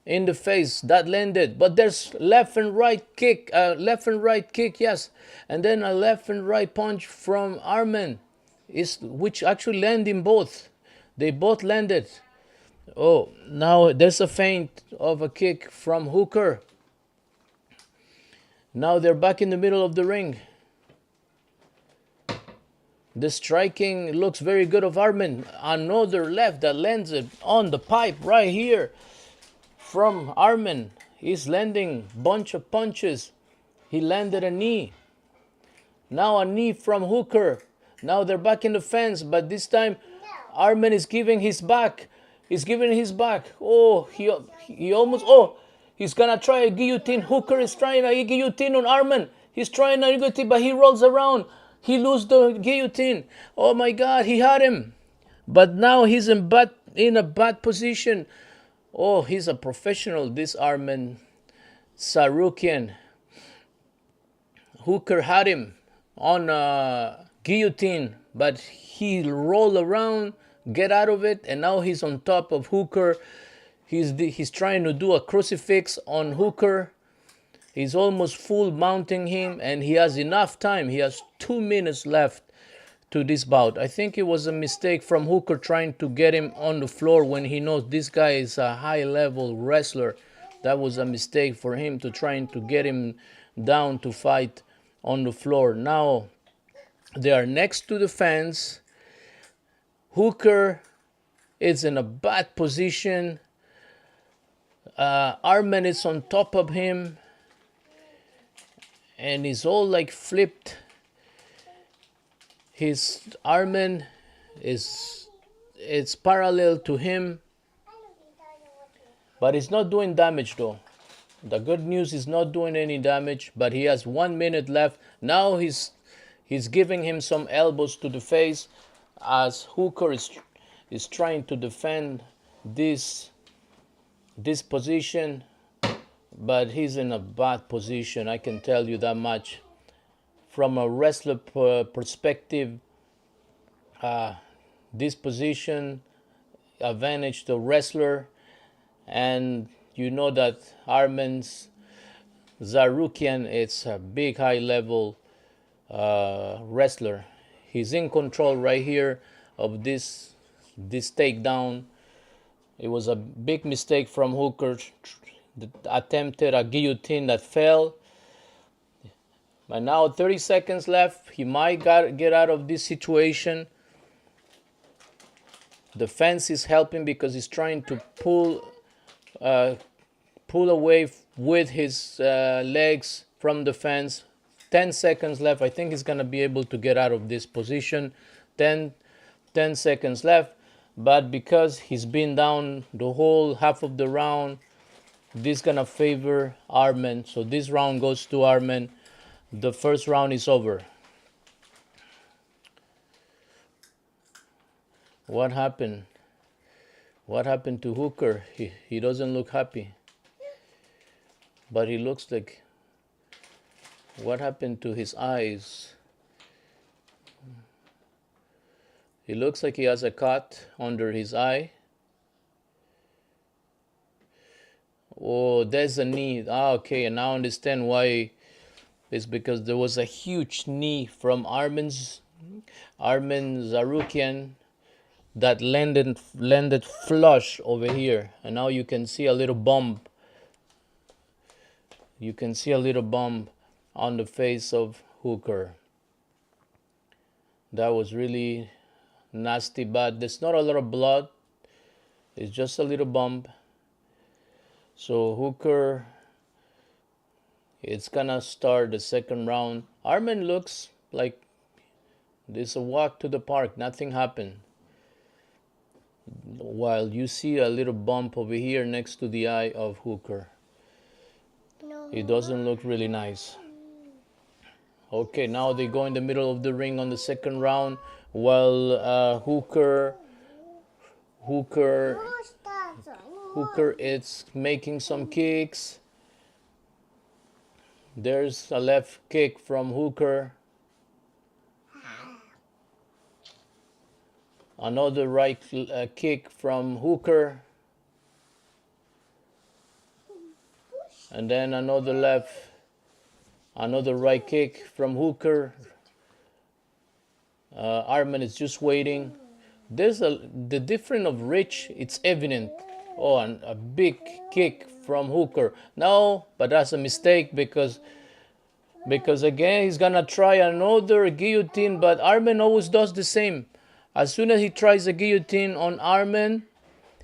in the face that landed. But there's left and right kick, yes, and then a left and right punch from Arman, which actually landed both. They both landed. Oh, now there's a feint of a kick from Hooker. Now they're back in the middle of the ring. The striking looks very good of Arman. Another left that lands it on the pipe right here from Arman. He's landing bunch of punches. He landed a knee. Now a knee from Hooker. Now they're back in the fence, but this time Arman is giving his back. He's giving his back. Oh, he almost, he's gonna try a guillotine. Hooker is trying a guillotine on Arman. He's trying a guillotine, but he rolls around. He loses the guillotine. Oh my God, he had him. But now he's in a bad position. Oh, he's a professional, this Arman Tsarukyan. Hooker had him on a guillotine, but he rolled around, get out of it, and now he's on top of Hooker. He's trying to do a crucifix on Hooker. He's almost full mounting him, and he has enough time. He has 2 minutes left to this bout. I think it was a mistake from Hooker trying to get him on the floor when he knows this guy is a high-level wrestler. That was a mistake for him to trying to get him down to fight on the floor. Now they are next to the fence. Hooker is in a bad position. Arman is on top of him, and he's all like flipped. His Arman it's parallel to him, but he's not doing damage though. The good news is not doing any damage, but he has 1 minute left. Now he's giving him some elbows to the face as Hooker is trying to defend this position, but he's in a bad position. I can tell you that much. From a wrestler perspective, this position advantage the wrestler, and you know that Arman's Tsarukyan is a big high-level wrestler. He's in control right here of this takedown. It was a big mistake from Hooker. Attempted a guillotine that fell. But now 30 seconds left. He might get out of this situation. The fence is helping because he's trying to pull away with his legs from the fence. 10 seconds left. I think he's going to be able to get out of this position. 10 seconds left. but because he's been down the whole half of the round, this gonna favor Arman. So this round goes to Arman. The first round is over. What happened? What happened to Hooker? He doesn't look happy. But he looks like... What happened to his eyes? He looks like he has a cut under his eye. Oh, there's a knee. Ah, okay, and now I understand why. It's because there was a huge knee from Arman Tsarukyan that landed flush over here, and now you can see a little bump. You can see a little bump on the face of Hooker. That was really nasty, but there's not a lot of blood. It's just a little bump. So Hooker, it's gonna start the second round. Arman looks like there's a walk to the park. Nothing happened. While you see a little bump over here next to the eye of Hooker. It doesn't look really nice. Okay, now they go in the middle of the ring on the second round. While Hooker is making some kicks. There's a left kick from Hooker. Another right kick from Hooker. And then another right kick from Hooker. Arman is just waiting. The difference of reach, it's evident. Oh, and a big kick from Hooker. No, but that's a mistake because again he's gonna try another guillotine, but Arman always does the same. As soon as he tries a guillotine on Arman,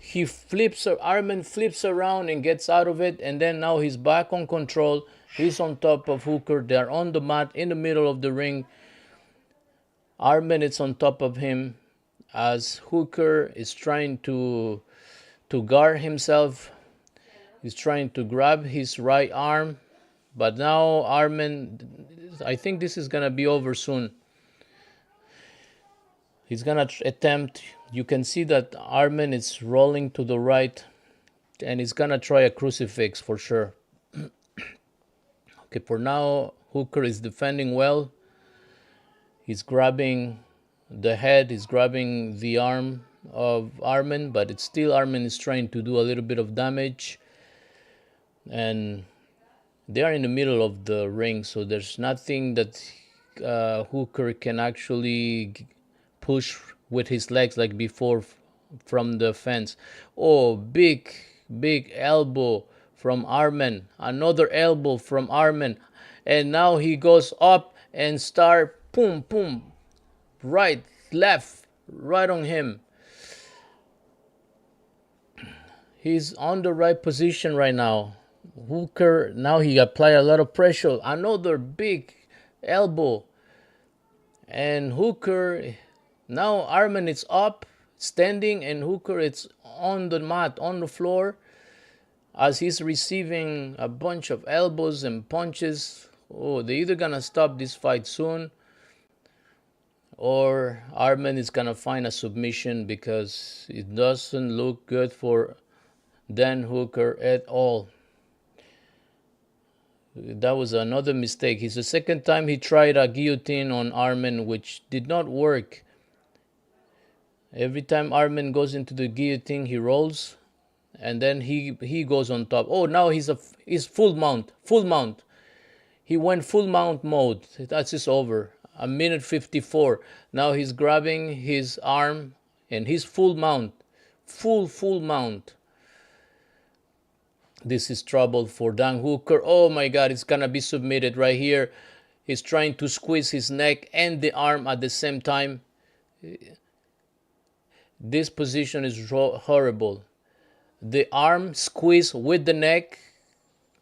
Arman flips around and gets out of it, and then now he's back on control. He's on top of Hooker. They're on the mat in the middle of the ring. Arman is on top of him as Hooker is trying to guard himself. He's trying to grab his right arm, but now Arman, I think this is gonna be over soon. He's gonna attempt. You can see that Arman is rolling to the right, and he's gonna try a crucifix for sure. Okay, for now, Hooker is defending well. He's grabbing the head, he's grabbing the arm of Arman, but it's still Arman is trying to do a little bit of damage. And they are in the middle of the ring, so there's nothing that Hooker can actually push with his legs like before from the fence. Oh, big elbow from Arman. Another elbow from Arman. And now he goes up and start boom, right, left, right on him. He's on the right position right now. Hooker, now he applied a lot of pressure. Another big elbow. And Hooker, now Arman is up, standing, and Hooker is on the mat, on the floor, as he's receiving a bunch of elbows and punches. Oh, they're either gonna stop this fight soon, or Arman is gonna find a submission, because it doesn't look good for Dan Hooker at all. That was another mistake. It's the second time he tried a guillotine on Arman, which did not work. Every time Arman goes into the guillotine, he rolls, and then he goes on top. Oh, now he's full mount. He went full mount mode. That's just over. A minute 54. Now he's grabbing his arm, and he's full mount. Full mount. This is trouble for Dan Hooker. Oh my God, it's gonna be submitted right here. He's trying to squeeze his neck and the arm at the same time. This position is horrible. The arm squeeze with the neck.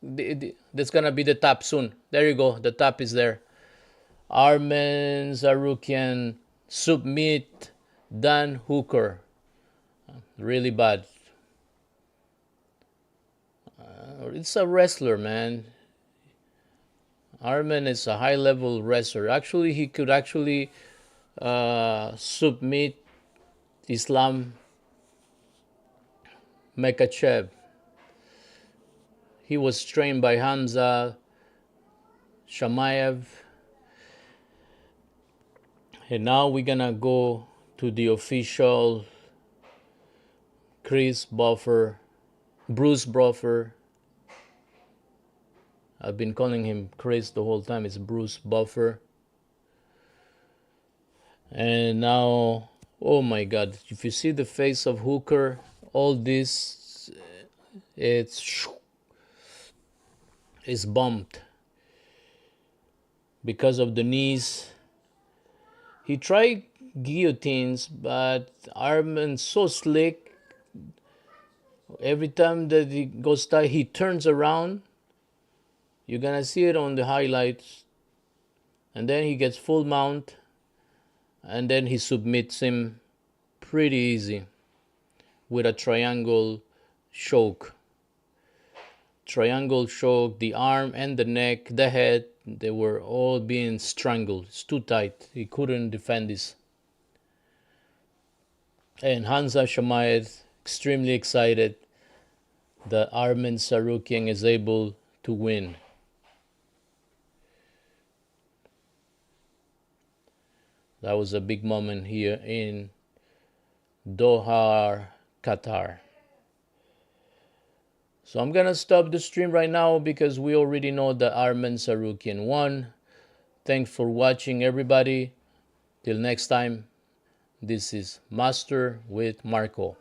That's gonna be the tap soon. There you go, the tap is there. Arman Tsarukyan submit Dan Hooker. really bad. It's a wrestler, man. Arman is a high-level wrestler. Actually, he could actually submit Islam Makachev. He was trained by Hamza Shamaev. And now we're gonna go to the official Bruce Buffer. I've been calling him Chris the whole time. It's Bruce Buffer. And now, oh my God, if you see the face of Hooker, all this, it's bumped because of the knees. He tried guillotines, but Arman's so slick. Every time that he goes tight, he turns around. You're gonna see it on the highlights. And then he gets full mount. And then he submits him pretty easy with a triangle choke. Triangle choke, the arm and the neck, the head, they were all being strangled. It's too tight. He couldn't defend this. And Hamza Shamaev, extremely excited that Arman Tsarukyan is able to win. That was a big moment here in Doha, Qatar. So I'm gonna stop the stream right now because we already know that Arman Tsarukyan won. Thanks for watching, everybody. Till next time, this is Master with Marco.